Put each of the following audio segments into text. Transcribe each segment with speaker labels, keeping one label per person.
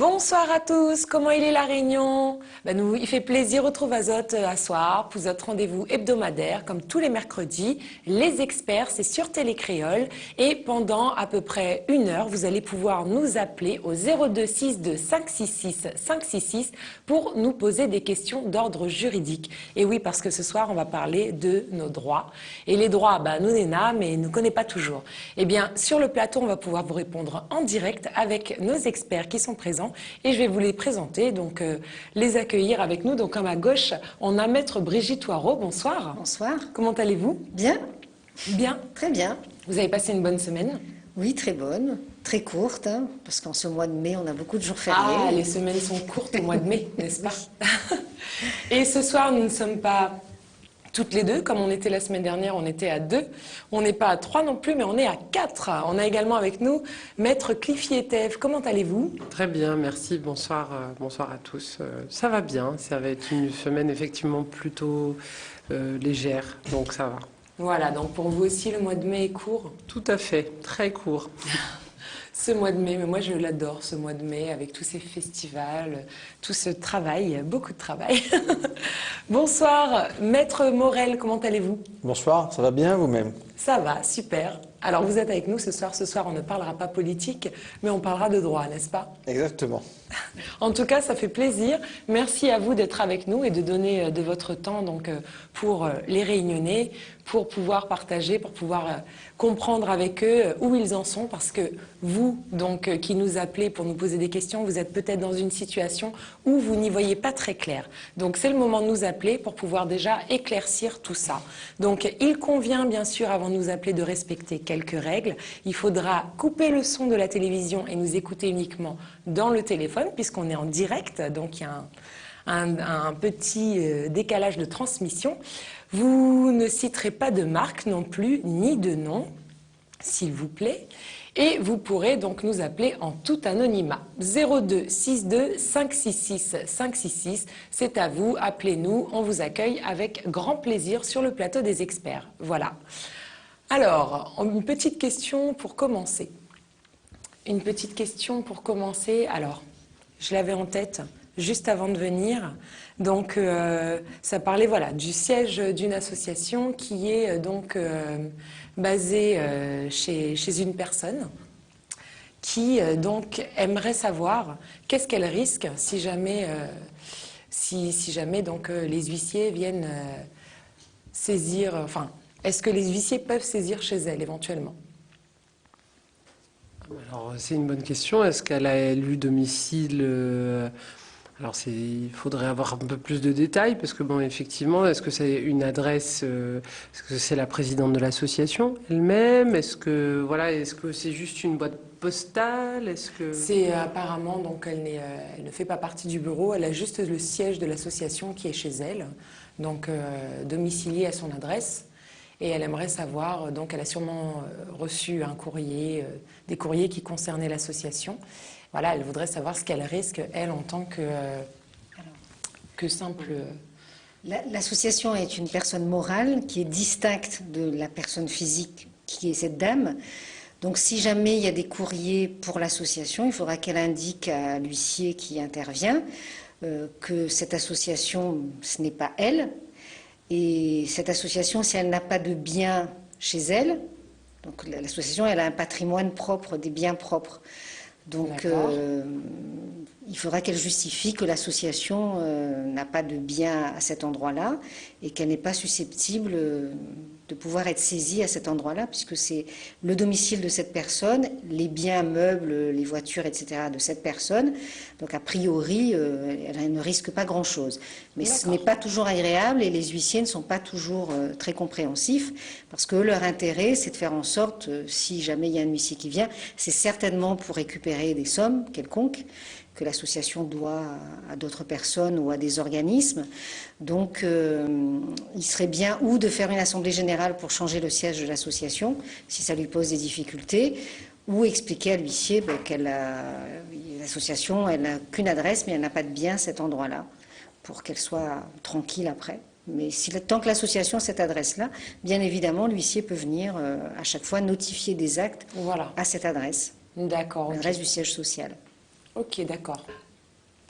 Speaker 1: Bonsoir à tous, comment il est la Réunion? Il fait plaisir de retrouver Azote à soir pour notre rendez-vous hebdomadaire, comme tous les mercredis. Les experts, c'est sur Télé Créole. Et pendant à peu près 1 heure, vous allez pouvoir nous appeler au 02 62 566 566 pour nous poser des questions d'ordre juridique. Et oui, parce que ce soir, on va parler de nos droits. Et les droits, nous les avons, mais nous ne connaissons pas toujours. Eh bien, sur le plateau, on va pouvoir vous répondre en direct avec nos experts qui sont présents. Et je vais vous les présenter, donc les accueillir avec nous. Donc à ma gauche, on a Maître Brigitte Oireau. Bonsoir.
Speaker 2: Bonsoir.
Speaker 1: Comment allez-vous?
Speaker 2: Bien.
Speaker 1: Bien.
Speaker 2: Très bien.
Speaker 1: Vous avez passé une bonne semaine?
Speaker 2: Oui, très bonne. Très courte, hein, parce qu'en ce mois de mai, on a beaucoup de jours fériés.
Speaker 1: Ah, les semaines sont courtes au mois de mai, n'est-ce pas? Et ce soir, nous ne sommes pas toutes les deux, comme on était la semaine dernière, on était à 2. On n'est pas à 3 non plus, mais on est à 4. On a également avec nous Maître Cliffy-Etève. Comment allez-vous?
Speaker 3: Très bien, merci. Bonsoir, bonsoir à tous. Ça va bien. Ça va être une semaine effectivement plutôt légère, donc ça va.
Speaker 1: Voilà, donc pour vous aussi, le mois de mai est court?
Speaker 3: Tout à fait, très court.
Speaker 1: Ce mois de mai, mais moi je l'adore, ce mois de mai, avec tous ces festivals, tout ce travail, beaucoup de travail. Bonsoir, Maître Morel, comment allez-vous?
Speaker 4: Bonsoir, ça va bien vous-même?
Speaker 1: Ça va, super. Alors vous êtes avec nous ce soir. Ce soir, on ne parlera pas politique, mais on parlera de droit, n'est-ce pas?
Speaker 4: Exactement.
Speaker 1: En tout cas, ça fait plaisir. Merci à vous d'être avec nous et de donner de votre temps donc, pour les Réunionnais, pour pouvoir partager, pour pouvoir comprendre avec eux où ils en sont. Parce que vous, donc, qui nous appelez pour nous poser des questions, vous êtes peut-être dans une situation où vous n'y voyez pas très clair. Donc c'est le moment de nous appeler pour pouvoir déjà éclaircir tout ça. Donc il convient bien sûr, avant de nous appeler, de respecter quelques règles. Il faudra couper le son de la télévision et nous écouter uniquement dans le téléphone, puisqu'on est en direct, donc il y a un petit décalage de transmission. Vous ne citerez pas de marque non plus, ni de nom, s'il vous plaît. Et vous pourrez donc nous appeler en tout anonymat. 02 62 566 566, c'est à vous, appelez-nous, on vous accueille avec grand plaisir sur le plateau des experts. Voilà. Alors, une petite question pour commencer. Une petite question pour commencer. Alors, je l'avais en tête juste avant de venir. Donc, ça parlait du siège d'une association qui est donc basée chez une personne qui donc aimerait savoir qu'est-ce qu'elle risque si jamais, si jamais donc, les huissiers viennent saisir. Enfin, est-ce que les huissiers peuvent saisir chez elle éventuellement?
Speaker 3: Alors c'est une bonne question. Est-ce qu'elle a élu domicile Alors il faudrait avoir un peu plus de détails parce que bon, effectivement, est-ce que c'est une adresse, est-ce que c'est la présidente de l'association elle-même? Est-ce que c'est juste une boîte postale? Est-ce que
Speaker 1: c'est apparemment donc elle ne fait pas partie du bureau, elle a juste le siège de l'association qui est chez elle, donc domicilié à son adresse. Et elle aimerait savoir, donc elle a sûrement reçu un courrier, des courriers qui concernaient l'association. Voilà, elle voudrait savoir ce qu'elle risque, elle, en tant que simple...
Speaker 2: L'association est une personne morale qui est distincte de la personne physique qui est cette dame. Donc si jamais il y a des courriers pour l'association, il faudra qu'elle indique à l'huissier qui intervient que cette association, ce n'est pas elle. Et cette association, si elle n'a pas de biens chez elle, donc l'association, elle a un patrimoine propre, des biens propres. Donc il faudra qu'elle justifie que l'association n'a pas de biens à cet endroit-là et qu'elle n'est pas susceptible de pouvoir être saisie à cet endroit-là, puisque c'est le domicile de cette personne, les biens, meubles, les voitures, etc. de cette personne. Donc a priori, elle ne risque pas grand-chose. Mais ce n'est pas toujours agréable et les huissiers ne sont pas toujours très compréhensifs, parce que leur intérêt, c'est de faire en sorte, si jamais il y a un huissier qui vient, c'est certainement pour récupérer des sommes quelconques que l'association doit à d'autres personnes ou à des organismes. Donc, il serait bien ou de faire une assemblée générale pour changer le siège de l'association, si ça lui pose des difficultés, ou expliquer à l'huissier l'association, elle n'a qu'une adresse, mais elle n'a pas de bien à cet endroit-là, pour qu'elle soit tranquille après. Mais tant que l'association a cette adresse-là, bien évidemment, l'huissier peut venir à chaque fois notifier des actes à cette adresse.
Speaker 1: D'accord.
Speaker 2: L'adresse du siège social.
Speaker 1: Ok, d'accord.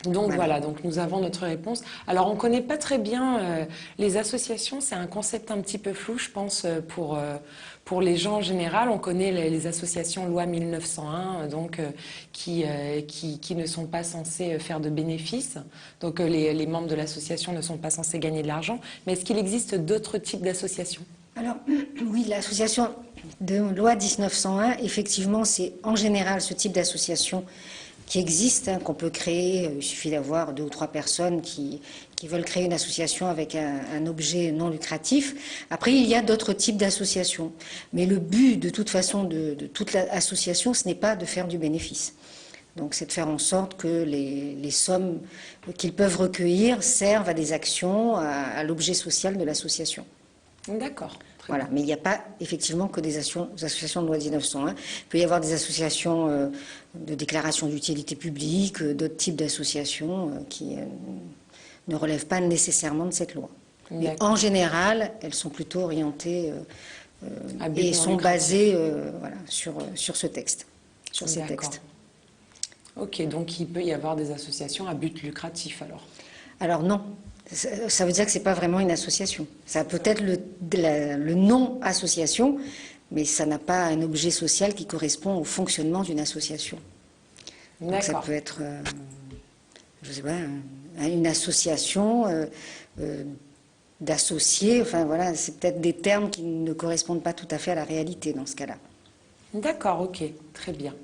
Speaker 1: Donc voilà, donc nous avons notre réponse. Alors on ne connaît pas très bien les associations, c'est un concept un petit peu flou, je pense, pour les gens en général. On connaît les associations loi 1901, donc qui ne sont pas censées faire de bénéfices. Donc les membres de l'association ne sont pas censés gagner de l'argent. Mais est-ce qu'il existe d'autres types d'associations?
Speaker 2: Alors, oui, l'association de loi 1901, effectivement, c'est en général ce type d'association qui existe, qu'on peut créer. Il suffit d'avoir 2 ou 3 personnes qui veulent créer une association avec un objet non lucratif. Après, il y a d'autres types d'associations. Mais le but, de toute façon, de toute l'association, ce n'est pas de faire du bénéfice. Donc, c'est de faire en sorte que les sommes qu'ils peuvent recueillir servent à des actions, à l'objet social de l'association.
Speaker 1: D'accord.
Speaker 2: Voilà, mais il n'y a pas effectivement que des associations de loi 1901. Il peut y avoir des associations de déclaration d'utilité publique, d'autres types d'associations qui ne relèvent pas nécessairement de cette loi. Mais en général, elles sont plutôt orientées et sont basées voilà, sur ce texte, sur ces textes.
Speaker 1: Ok, donc il peut y avoir des associations à but lucratif alors?
Speaker 2: Alors non. Ça veut dire que ce n'est pas vraiment une association. Ça a peut-être le nom association, mais ça n'a pas un objet social qui correspond au fonctionnement d'une association. Donc ça peut être, je sais pas, une association d'associés. Enfin voilà, c'est peut-être des termes qui ne correspondent pas tout à fait à la réalité dans ce cas-là.
Speaker 1: D'accord, ok, très bien.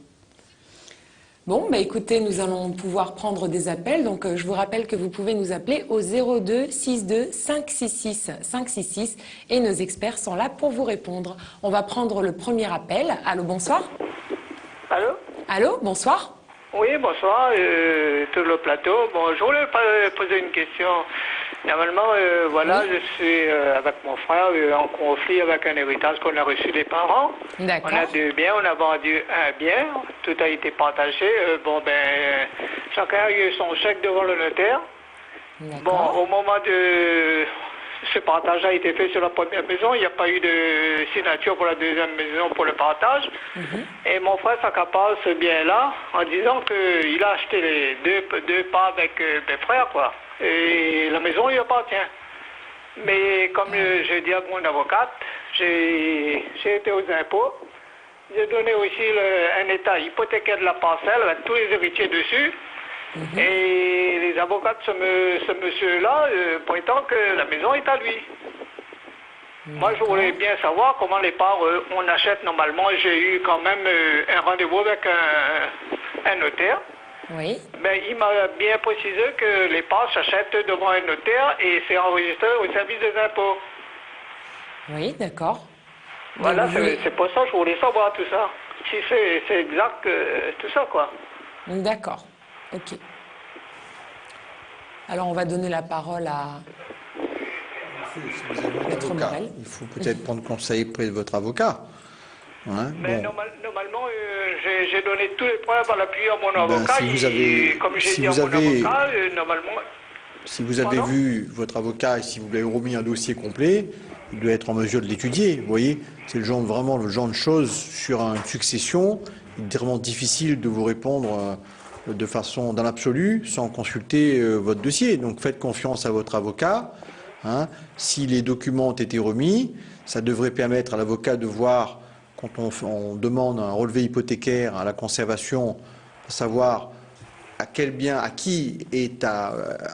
Speaker 1: Bon, bah écoutez, nous allons pouvoir prendre des appels. Donc, je vous rappelle que vous pouvez nous appeler au 02 62 566 566 et nos experts sont là pour vous répondre. On va prendre le premier appel. Allô, bonsoir.
Speaker 5: Allô?
Speaker 1: Allô, bonsoir.
Speaker 5: Oui, bonsoir, tout le plateau. Bon, je voulais poser une question. Normalement, voilà, je suis avec mon frère en conflit avec un héritage qu'on a reçu des parents.
Speaker 1: D'accord.
Speaker 5: On a 2 biens, on a vendu un bien, tout a été partagé. Bon, ben, chacun a eu son chèque devant le notaire. Bon, au moment de ce partage a été fait sur la première maison, il n'y a pas eu de signature pour la deuxième maison pour le partage. Et mon frère s'accapare ce bien-là en disant qu'il a acheté les deux parts avec mes frères, quoi. Et la maison lui appartient. Mais comme je dis à mon avocate, j'ai été aux impôts. J'ai donné aussi un état hypothécaire de la parcelle avec tous les héritiers dessus. Et les avocats de ce monsieur-là prétendent que la maison est à lui. Moi, je voulais bien savoir comment les parts on achète normalement. J'ai eu quand même un rendez-vous avec un notaire.
Speaker 1: Oui.
Speaker 5: Mais il m'a bien précisé que les parts s'achètent devant un notaire et c'est enregistré au service des impôts.
Speaker 1: Oui, d'accord.
Speaker 5: Voilà, c'est pour ça que je voulais savoir tout ça. Si c'est exact, tout ça, quoi.
Speaker 1: D'accord, ok. Alors, on va donner la parole à...
Speaker 4: Si vous avez un avocat, il faut peut-être prendre conseil auprès de votre avocat. Hein,
Speaker 5: mais
Speaker 4: bon.
Speaker 5: Normalement, j'ai donné tous les preuves à l'appui à mon avocat.
Speaker 4: Si vous avez,
Speaker 5: comme j'ai
Speaker 4: si
Speaker 5: dit à
Speaker 4: vous
Speaker 5: mon
Speaker 4: avez,
Speaker 5: avocat, normalement...
Speaker 4: Si vous avez vu votre avocat et si vous lui avez remis un dossier complet, il doit être en mesure de l'étudier. Vous voyez, c'est vraiment le genre de choses sur une succession. Il est vraiment difficile de vous répondre de façon dans l'absolu sans consulter votre dossier. Donc faites confiance à votre avocat. Hein. Si les documents ont été remis, ça devrait permettre à l'avocat de voir, quand on demande un relevé hypothécaire à la conservation, de savoir à quel bien, à qui est à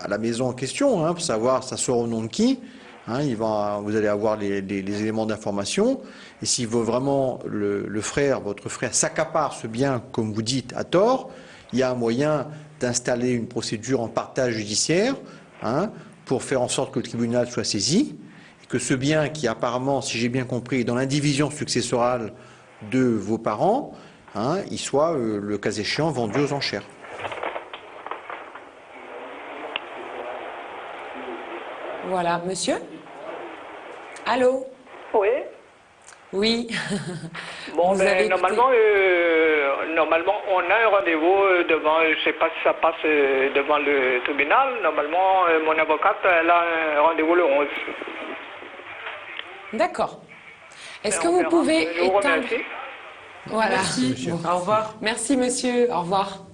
Speaker 4: la maison en question, hein, pour savoir ça sort au nom de qui. Hein, vous allez avoir les éléments d'information. Et s'il veut vraiment votre frère s'accapare ce bien, comme vous dites, à tort, il y a un moyen d'installer une procédure en partage judiciaire, hein, pour faire en sorte que le tribunal soit saisi, et que ce bien qui apparemment, si j'ai bien compris, est dans l'indivision successorale de vos parents, hein, il soit, le cas échéant, vendu aux enchères.
Speaker 1: Voilà, monsieur? Allô?
Speaker 5: Oui.
Speaker 1: Oui.
Speaker 5: Bon, ben, normalement, on a un rendez-vous devant, je ne sais pas si ça passe devant le tribunal. Normalement, mon avocate, elle a un rendez-vous le 11.
Speaker 1: D'accord. Est-ce que vous pouvez
Speaker 5: Je vous
Speaker 1: éteindre...
Speaker 5: remercie.
Speaker 1: Voilà.
Speaker 3: Merci. Au revoir.
Speaker 1: Merci, monsieur. Au revoir.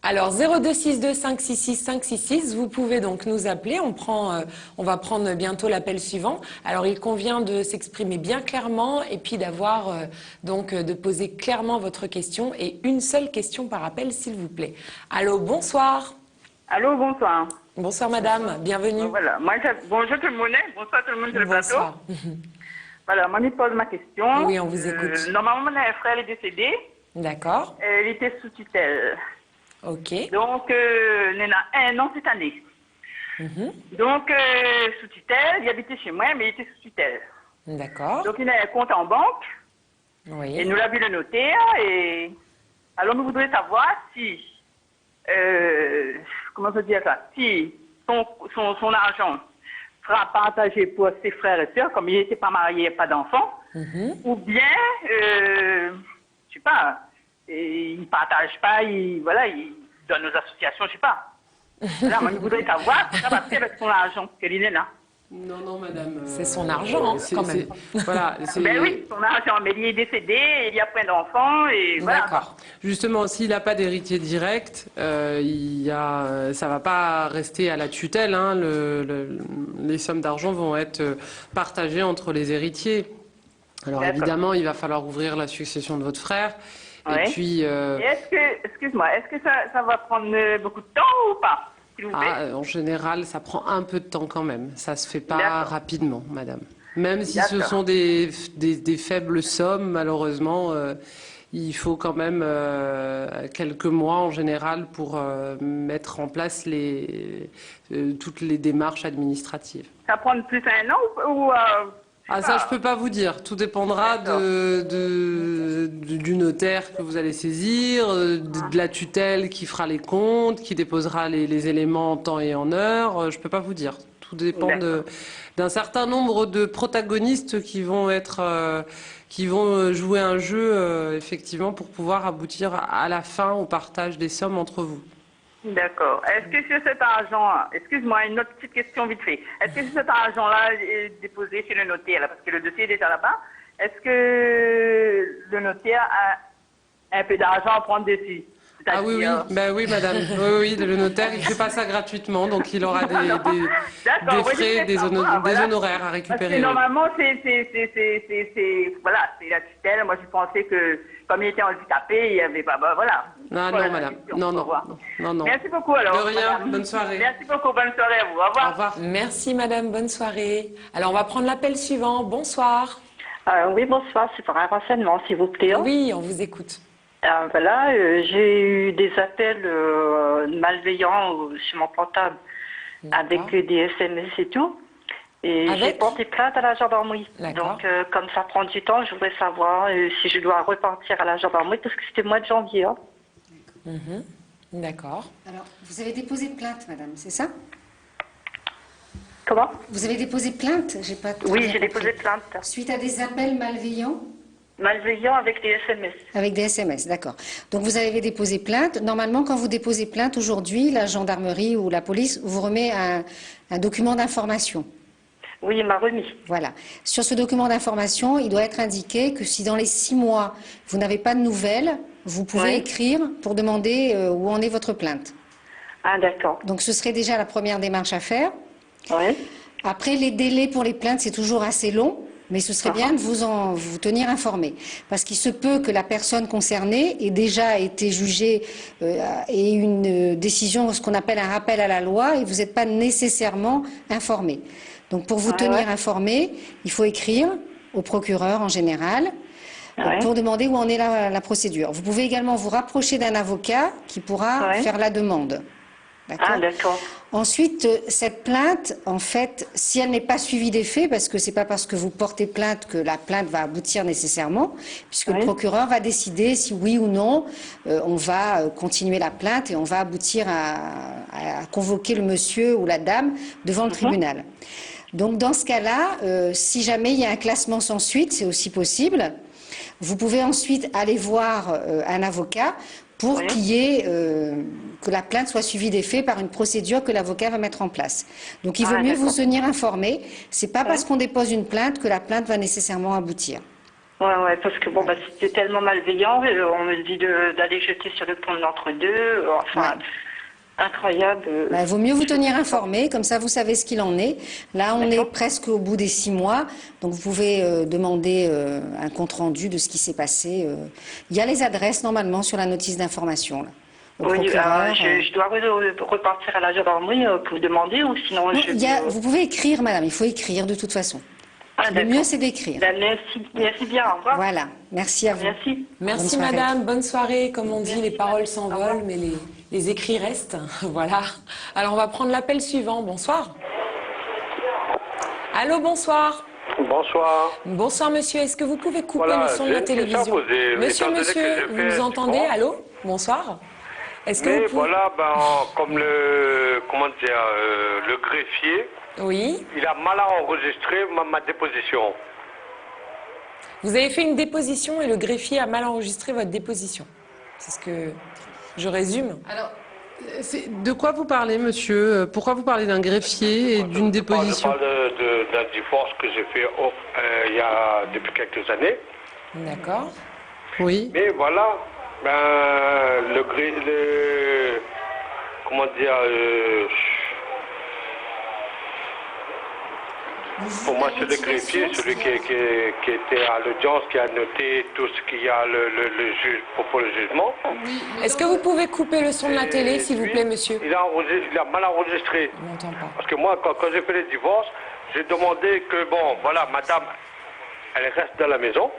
Speaker 1: Alors 0262 566 566, vous pouvez donc nous appeler. On va prendre bientôt l'appel suivant. Alors il convient de s'exprimer bien clairement et puis d'avoir de poser clairement votre question et une seule question par appel, s'il vous plaît. Allô, bonsoir.
Speaker 6: Allô, bonsoir.
Speaker 1: Bonsoir madame, bienvenue.
Speaker 6: Voilà, bonjour tout le monde, bonsoir tout le monde sur le plateau.
Speaker 1: Bonsoir.
Speaker 6: Voilà, moi je pose ma question.
Speaker 1: Oui, on vous écoute.
Speaker 6: Normalement, mon frère est décédé,
Speaker 1: D'accord.
Speaker 6: il était sous tutelle.
Speaker 1: Ok.
Speaker 6: Donc, il a 1 an cette année. Donc, sous tutelle, il habitait chez moi, mais il était sous tutelle.
Speaker 1: D'accord.
Speaker 6: Donc, il a un compte en banque,
Speaker 1: Oui.
Speaker 6: et nous l'a vu le notaire, et alors nous voudrions savoir si, comment se dire ça, si son argent sera partagé pour ses frères et sœurs, comme il n'était pas marié et pas d'enfant, ou bien, je sais pas, il ne partage pas, il donne aux associations, je sais pas. Là, moi, je voudrais savoir ça va faire avec son argent, qu'il est là.
Speaker 3: Non, madame.
Speaker 1: C'est son argent, quand même.
Speaker 3: Voilà.
Speaker 6: Ben oui, son argent, mais il est décédé, il y a plein d'enfants, et voilà.
Speaker 1: D'accord.
Speaker 3: Justement, s'il n'a pas d'héritier direct, ça va pas rester à la tutelle. Hein, les sommes d'argent vont être partagées entre les héritiers. Alors évidemment, il va falloir ouvrir la succession de votre frère.
Speaker 6: Ouais.
Speaker 3: Et puis.
Speaker 6: Excuse-moi, est-ce que ça va prendre beaucoup de temps ou pas, s'il vous plaît?
Speaker 3: En général, ça prend un peu de temps quand même. Ça se fait pas
Speaker 6: D'accord.
Speaker 3: rapidement, madame. Même si ce
Speaker 6: D'accord.
Speaker 3: sont des faibles sommes, malheureusement, il faut quand même quelques mois en général pour mettre en place toutes les démarches administratives.
Speaker 6: Ça prend plus d'un an ou
Speaker 3: Ça, je peux pas vous dire. Tout dépendra du notaire que vous allez saisir, de la tutelle qui fera les comptes, qui déposera les éléments en temps et en heure. Je peux pas vous dire. Tout dépend d'un certain nombre de protagonistes qui vont jouer un jeu, effectivement, pour pouvoir aboutir à la fin au partage des sommes entre vous.
Speaker 6: D'accord. Est-ce que sur cet argent, excuse-moi, une autre petite question vite fait. Est-ce que cet argent-là est déposé chez le notaire, là, parce que le dossier est déjà là-bas, est-ce que le notaire a un peu d'argent à prendre dessus?
Speaker 3: Ah oui, oui, madame. Oui, le notaire, il fait pas ça gratuitement, donc il aura des frais, des honoraires à récupérer.
Speaker 6: Parce que normalement, c'est la tutelle. Moi, je pensais que, comme il était handicapé, il y avait pas, voilà.
Speaker 3: Non, madame. Non.
Speaker 6: Merci beaucoup, alors.
Speaker 3: De rien,
Speaker 6: madame.
Speaker 3: bonne soirée.
Speaker 6: Merci beaucoup, bonne soirée à vous. Au revoir.
Speaker 3: Au revoir.
Speaker 1: Merci madame, bonne soirée. Alors on va prendre l'appel suivant. Bonsoir.
Speaker 7: Oui, bonsoir, c'est pour un renseignement, s'il vous plaît.
Speaker 1: Oui, on vous écoute.
Speaker 7: Voilà, j'ai eu des appels malveillants sur mon portable avec des SMS et tout. Et j'ai porté plainte à la gendarmerie. Donc, comme ça prend du temps, je voudrais savoir si je dois repartir à la gendarmerie parce que c'était le mois de janvier. Hein.
Speaker 1: D'accord.
Speaker 2: Alors, vous avez déposé plainte, madame, c'est ça?
Speaker 7: Comment?
Speaker 2: Vous avez déposé plainte?
Speaker 7: Oui, j'ai déposé plainte.
Speaker 2: Suite à des appels malveillants?
Speaker 7: Malveillants avec des SMS.
Speaker 2: Avec des SMS, d'accord. Donc vous avez déposé plainte. Normalement, quand vous déposez plainte aujourd'hui, la gendarmerie ou la police vous remet un document d'information.
Speaker 7: Oui, il m'a remis.
Speaker 2: Voilà. Sur ce document d'information, il doit être indiqué que si dans les 6 mois, vous n'avez pas de nouvelles, vous pouvez écrire pour demander où en est votre plainte.
Speaker 7: Ah, d'accord.
Speaker 2: Donc ce serait déjà la première démarche à faire.
Speaker 7: Oui.
Speaker 2: Après, les délais pour les plaintes, c'est toujours assez long. Mais ce serait bien de vous tenir informé. Parce qu'il se peut que la personne concernée ait déjà été jugée et une décision, ce qu'on appelle un rappel à la loi, et vous n'êtes pas nécessairement informé. Donc pour vous tenir informé, il faut écrire au procureur en général pour demander où en est la procédure. Vous pouvez également vous rapprocher d'un avocat qui pourra faire la demande.
Speaker 7: Ah, d'accord.
Speaker 2: Ensuite, cette plainte, en fait, si elle n'est pas suivie des faits, parce que c'est pas parce que vous portez plainte que la plainte va aboutir nécessairement, puisque le procureur va décider si oui ou non on va continuer la plainte et on va aboutir à convoquer le monsieur ou la dame devant le tribunal. Donc dans ce cas-là, si jamais il y a un classement sans suite, c'est aussi possible. Vous pouvez ensuite aller voir un avocat pour qu'il y ait, que la plainte soit suivie des faits par une procédure que l'avocat va mettre en place. Donc il vaut mieux vous tenir informé. C'est pas parce qu'on dépose une plainte que la plainte va nécessairement aboutir.
Speaker 7: Ouais, parce que bon, c'était tellement malveillant, on me dit d'aller jeter sur le pont de l'Entre-deux, enfin, incroyable.
Speaker 2: Il vaut mieux vous tenir informé, comme ça vous savez ce qu'il en est. Là, on est presque au bout des 6 mois, donc vous pouvez demander un compte-rendu de ce qui s'est passé. Il y a les adresses, normalement, sur la notice d'information, là.
Speaker 7: Oui, je dois repartir à la gendarmerie pour demander, ou sinon
Speaker 2: vous pouvez écrire, madame, il faut écrire de toute façon. Le mieux, c'est d'écrire.
Speaker 7: Merci bien, au revoir.
Speaker 2: Voilà, merci à vous.
Speaker 1: Merci madame, bonne soirée. Comme on dit, les paroles s'envolent, mais les écrits restent. Voilà. Alors on va prendre l'appel suivant. Bonsoir. Allô, bonsoir.
Speaker 8: Bonsoir.
Speaker 1: Bonsoir monsieur, est-ce que vous pouvez couper le son de la télévision? Monsieur, vous nous entendez? Allô? Bonsoir. Est-ce que vous pouvez...
Speaker 8: voilà, comme le greffier,
Speaker 1: oui,
Speaker 8: il a mal enregistré ma déposition.
Speaker 1: Vous avez fait une déposition et le greffier a mal enregistré votre déposition. C'est ce que je résume.
Speaker 3: Alors, de quoi vous parlez, monsieur? Pourquoi vous parlez d'un greffier et d'une déposition?
Speaker 8: Je parle d'un divorce que j'ai fait il y a depuis quelques années.
Speaker 1: D'accord.
Speaker 3: Oui.
Speaker 8: Mais voilà, comment dire, pour moi, c'est le greffier, celui qui était à l'audience, qui a noté tout ce qu'il y a le juge pour le jugement.
Speaker 1: Est-ce que vous pouvez couper le son de la télé, s'il vous plaît, monsieur?
Speaker 8: Il a mal enregistré.
Speaker 1: On n'entend pas.
Speaker 8: Parce que moi, quand j'ai fait le divorce, j'ai demandé que, bon, voilà, madame, elle reste dans la maison.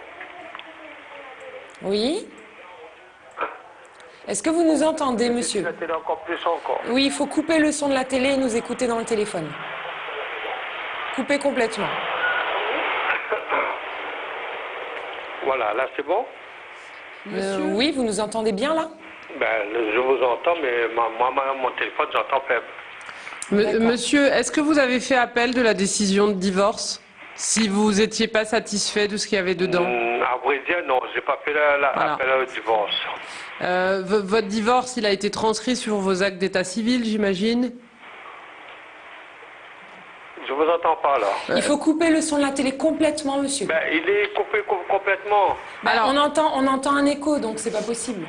Speaker 1: Oui. Est-ce que vous nous entendez, monsieur?
Speaker 8: La télé encore plus encore.
Speaker 1: Oui, il faut couper le son de la télé et nous écouter dans le téléphone. Coupez complètement.
Speaker 8: Voilà, là c'est bon?
Speaker 1: Oui, vous nous entendez bien là?
Speaker 8: Je vous entends, mais moi, mon téléphone, j'entends faible.
Speaker 3: Monsieur, est-ce que vous avez fait appel de la décision de divorce si vous n'étiez pas satisfait de ce qu'il y avait dedans?
Speaker 8: À vrai dire, non, j'ai pas fait appel au divorce.
Speaker 3: Votre divorce, il a été transcrit sur vos actes d'état civil, j'imagine?
Speaker 8: Je vous entends pas là.
Speaker 1: Il faut couper le son de la télé complètement, monsieur.
Speaker 8: Il est coupé complètement.
Speaker 1: Alors, on entend un écho, donc c'est pas possible.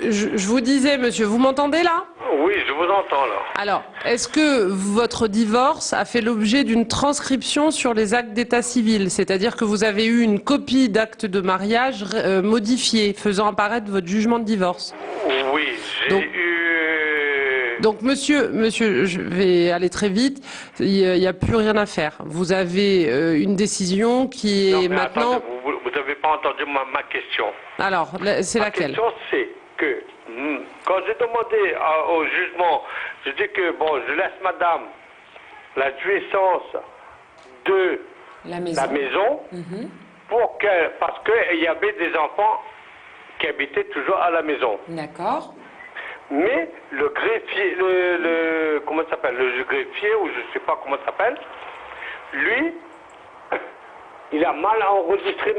Speaker 3: Je vous disais, monsieur, vous m'entendez là?
Speaker 8: Oui, je vous entends là.
Speaker 3: Alors, est-ce que votre divorce a fait l'objet d'une transcription sur les actes d'état civil? C'est-à-dire que vous avez eu une copie d'acte de mariage modifiée, faisant apparaître votre jugement de divorce?
Speaker 8: Oui, j'ai eu...
Speaker 3: Donc, monsieur, je vais aller très vite. Il n'y a plus rien à faire. Vous avez une décision qui est maintenant...
Speaker 8: Attendez, vous n'avez pas entendu ma question.
Speaker 3: Alors, c'est laquelle?
Speaker 8: Ma question, c'est que quand j'ai demandé au jugement, je dis que, bon, je laisse madame la jouissance de la maison parce qu'il y avait des enfants qui habitaient toujours à la maison.
Speaker 1: D'accord.
Speaker 8: Mais le greffier, comment ça s'appelle, le greffier, ou je ne sais pas comment ça s'appelle, lui, il a mal enregistré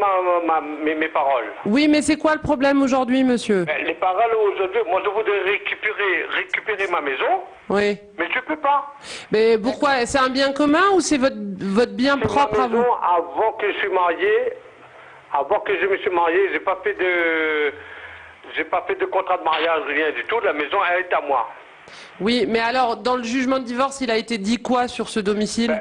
Speaker 8: mes paroles.
Speaker 3: Oui, mais c'est quoi le problème aujourd'hui, monsieur?
Speaker 8: Les paroles aujourd'hui, moi je voudrais récupérer ma maison. Oui. Mais je ne peux pas.
Speaker 3: Mais pourquoi? C'est un bien commun ou c'est votre bien propre à vous?
Speaker 8: Avant que je suis marié, avant que je me suis marié, j'ai pas fait de contrat de mariage, rien du tout. La maison, elle est à moi.
Speaker 3: Oui, mais alors, dans le jugement de divorce, il a été dit quoi sur ce domicile?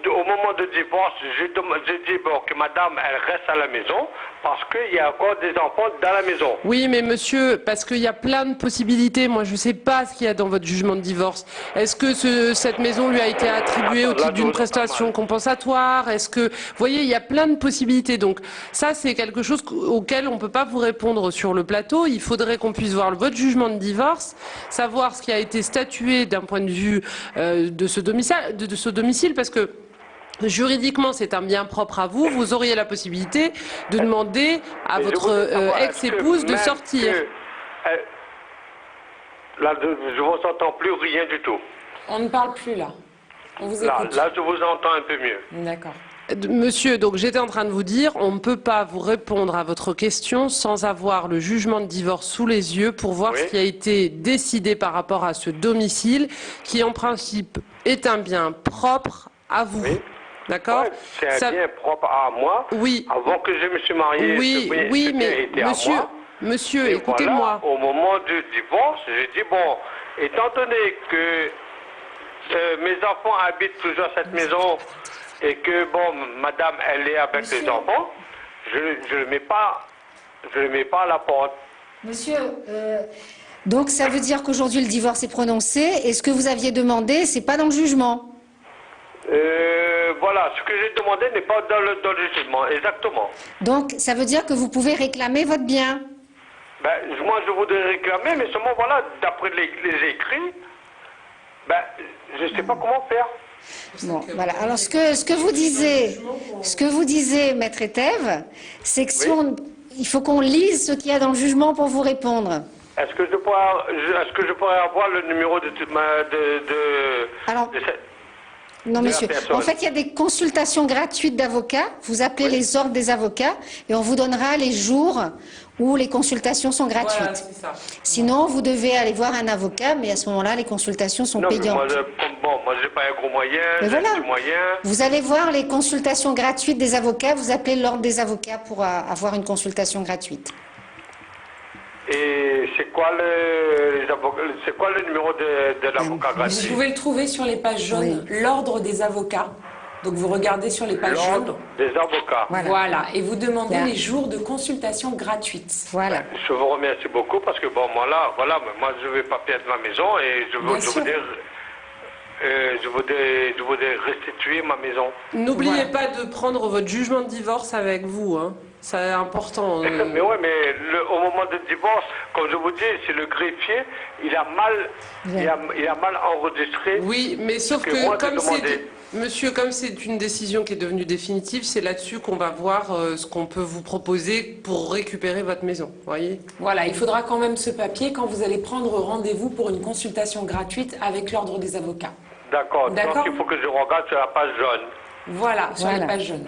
Speaker 8: Au moment de divorce, j'ai dit que madame, elle reste à la maison parce qu'il y a encore des enfants dans la maison.
Speaker 3: Oui, mais monsieur, parce qu'il y a plein de possibilités. Moi, je ne sais pas ce qu'il y a dans votre jugement de divorce. Est-ce que cette maison lui a été attribuée au titre d'une prestation compensatoire? Est-ce que... Vous voyez, il y a plein de possibilités. Donc, ça, c'est quelque chose auquel on ne peut pas vous répondre sur le plateau. Il faudrait qu'on puisse voir votre jugement de divorce, savoir ce qui a été statué d'un point de vue de ce domicile, parce que juridiquement, c'est un bien propre à vous. Vous auriez la possibilité de demander à votre ex-épouse de sortir.
Speaker 8: Là, je ne vous entends plus rien du tout.
Speaker 1: On ne parle plus là. On vous écoute.
Speaker 8: Là, je vous entends un peu mieux.
Speaker 1: D'accord.
Speaker 3: Monsieur, donc j'étais en train de vous dire, on ne peut pas vous répondre à votre question sans avoir le jugement de divorce sous les yeux pour voir ce qui a été décidé par rapport à ce domicile qui, en principe, est un bien propre à vous. D'accord?
Speaker 8: Ouais, c'est un bien propre à moi.
Speaker 3: Oui.
Speaker 8: Avant que je me suis marié,
Speaker 3: Oui, mais monsieur, écoutez-moi.
Speaker 8: Voilà, au moment du divorce, j'ai dit, bon, étant donné que mes enfants habitent toujours à cette maison et que, bon, madame, elle est avec les enfants, je ne mets pas à la porte.
Speaker 2: Monsieur, donc ça veut dire qu'aujourd'hui le divorce est prononcé et ce que vous aviez demandé, c'est pas dans le jugement.
Speaker 8: Voilà, ce que j'ai demandé n'est pas dans le jugement, exactement.
Speaker 2: Donc ça veut dire que vous pouvez réclamer votre bien.
Speaker 8: Ben, moi je voudrais réclamer, mais seulement voilà, d'après les écrits, ben, je ne sais pas comment faire.
Speaker 2: Bon, voilà. Alors ce que vous disiez, maître Etève, c'est que il faut qu'on lise ce qu'il y a dans le jugement pour vous répondre.
Speaker 8: Est-ce que je pourrais avoir le numéro de
Speaker 2: non, monsieur. En fait, il y a des consultations gratuites d'avocats. Vous appelez les ordres des avocats et on vous donnera les jours où les consultations sont gratuites.
Speaker 3: Voilà, c'est ça.
Speaker 2: Sinon, vous devez aller voir un avocat, mais à ce moment-là, les consultations sont payantes.
Speaker 8: Moi, j'ai pas un gros moyen,
Speaker 2: mais
Speaker 8: j'ai
Speaker 2: voilà.
Speaker 8: du moyen.
Speaker 2: Vous allez voir les consultations gratuites des avocats. Vous appelez l'ordre des avocats pour avoir une consultation gratuite.
Speaker 8: Et c'est quoi le numéro de l'avocat gratuit?
Speaker 1: Vous pouvez le trouver sur les pages jaunes, l'ordre des avocats. Donc vous regardez sur les pages jaunes.
Speaker 8: L'ordre des avocats.
Speaker 1: Voilà. Et vous demandez les jours de consultation gratuite.
Speaker 2: Voilà.
Speaker 8: Je vous remercie beaucoup parce que bon, moi je ne vais pas perdre ma maison et je voudrais restituer ma maison.
Speaker 3: N'oubliez pas de prendre votre jugement de divorce avec vous, hein. C'est important.
Speaker 8: Mais ouais, mais au moment du divorce, comme je vous dis, c'est le greffier, il a mal enregistré.
Speaker 3: Oui, mais sauf que monsieur, comme c'est une décision qui est devenue définitive, c'est là-dessus qu'on va voir ce qu'on peut vous proposer pour récupérer votre maison, voyez?
Speaker 1: Voilà, il faudra quand même ce papier quand vous allez prendre rendez-vous pour une consultation gratuite avec l'ordre des avocats.
Speaker 8: D'accord. Donc il faut que je regarde sur la page jaune.
Speaker 1: Voilà, sur les pages jaunes.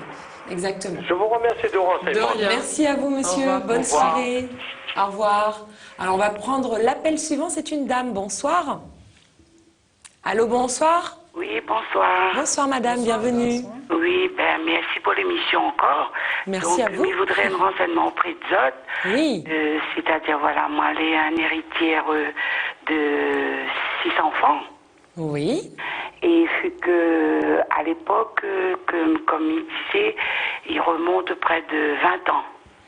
Speaker 1: Exactement.
Speaker 8: Je vous remercie de renseignements.
Speaker 1: Merci à vous, monsieur. Bonne soirée. Au revoir. Alors, on va prendre l'appel suivant. C'est une dame. Bonsoir. Allô, bonsoir.
Speaker 9: Oui, bonsoir.
Speaker 1: Bonsoir, madame. Bienvenue.
Speaker 9: Oui, merci pour l'émission encore.
Speaker 1: Merci à vous.
Speaker 9: Je voudrais un renseignement auprès de Zot.
Speaker 1: Oui.
Speaker 9: C'est-à-dire, voilà, moi, elle est un héritière de 6 enfants.
Speaker 1: Oui.
Speaker 9: Et fut que, à l'époque, comme il disait, il remonte près de 20 ans.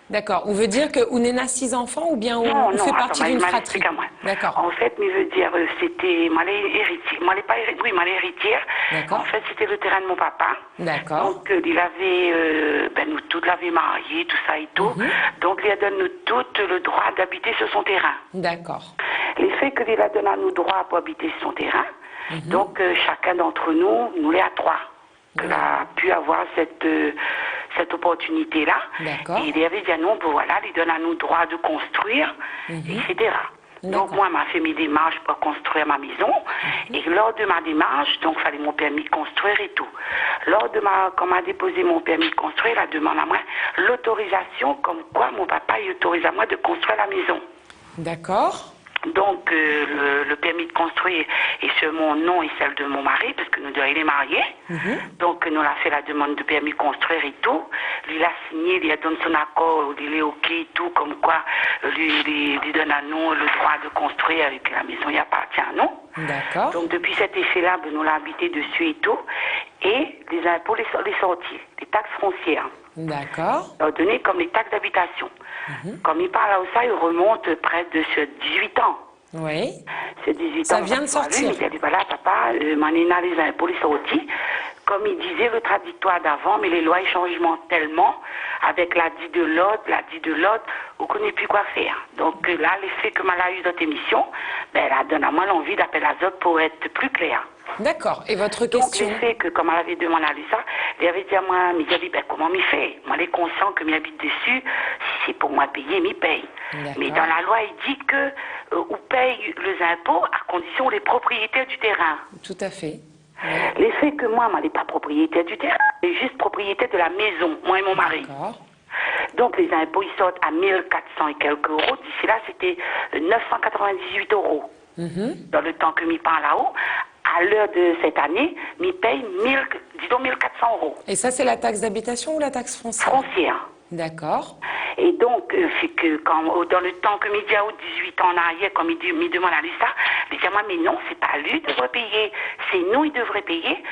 Speaker 1: D'accord. On veut dire que Ounena a 6 enfants ou bien on fait partie d'une fratrie?
Speaker 9: D'accord. En fait, mais veut dire, c'était, moi, les héritiers, moi, les héritière.
Speaker 1: D'accord.
Speaker 9: En fait, c'était le terrain de mon papa.
Speaker 1: D'accord.
Speaker 9: Donc, il avait, nous toutes l'avait marié, tout ça et tout. Donc, il a donné nous toutes le droit d'habiter sur son terrain.
Speaker 1: D'accord.
Speaker 9: Les faits qu'il a donné à nous droit pour habiter sur son terrain. Donc, chacun d'entre nous l'est à 3. Qu'il a pu avoir cette opportunité-là. Et il avait dit à nous, voilà, il donne à nous droit de construire, etc. Donc, moi, m'a fait mes démarches pour construire ma maison. Et lors de ma démarche, donc, il fallait mon permis de construire et tout. Quand m'a déposé mon permis de construire, elle demande à moi l'autorisation, comme quoi mon papa il autorise à moi de construire la maison.
Speaker 1: D'accord.
Speaker 9: Donc, le permis de construire est sur mon nom et celle de mon mari, parce que nous deux, il est marié. Donc, nous avons fait la demande de permis de construire et tout. Lui, il a signé, il a donné son accord, il est OK et tout, comme quoi, lui donne à nous le droit de construire avec la maison, il appartient à nous.
Speaker 1: D'accord.
Speaker 9: Donc, depuis cet effet-là, nous l'avons habité dessus et tout. Et les impôts, les sorties, les taxes foncières.
Speaker 1: D'accord.
Speaker 9: Donné comme les taxes d'habitation. Comme il parle à ça, il remonte près de 18 ans.
Speaker 1: Oui.
Speaker 9: C'est 18
Speaker 1: ça
Speaker 9: ans. Ça
Speaker 1: vient de sortir.
Speaker 9: Il a dit, voilà, papa, m'en est dans les impôts, les sorties. Comme il disait, le traditoire d'avant, mais les lois et changements tellement, avec la dit de l'autre, on ne connaît plus quoi faire. Donc là, l'effet que m'a eu dans cette émission, elle a donné à moi l'envie d'appeler à Zot pour être plus clair.
Speaker 1: D'accord. Et votre question?
Speaker 9: Donc, l'effet que, comme elle avait demandé à lui ça, il avait dit à moi, mais il a dit, comment m'y fait? Moi, il est conscient que m'y habite dessus, si c'est pour moi payer, m'y paye. Mais dans la loi, il dit que, on paye les impôts à condition les propriétaires du terrain.
Speaker 1: Tout à fait.
Speaker 9: L'effet que moi n'est pas propriétaire du terrain, c'est juste propriétaire de la maison, moi et mon mari.
Speaker 1: D'accord.
Speaker 9: Donc les impôts, ils sortent à 1400 et quelques euros. D'ici là, c'était 998 euros. Dans le temps que m'y parle là-haut. à l'heure de cette année, il paye 1400 €.
Speaker 1: Et ça, c'est la taxe d'habitation ou la taxe foncière?
Speaker 9: Foncière.
Speaker 1: D'accord.
Speaker 9: Et donc, c'est que dans le temps que il y a 18 ans en arrière, quand il demande à ça, il dit, moi, mais non, c'est pas lui qui devrait payer, c'est nous, il devrait payer.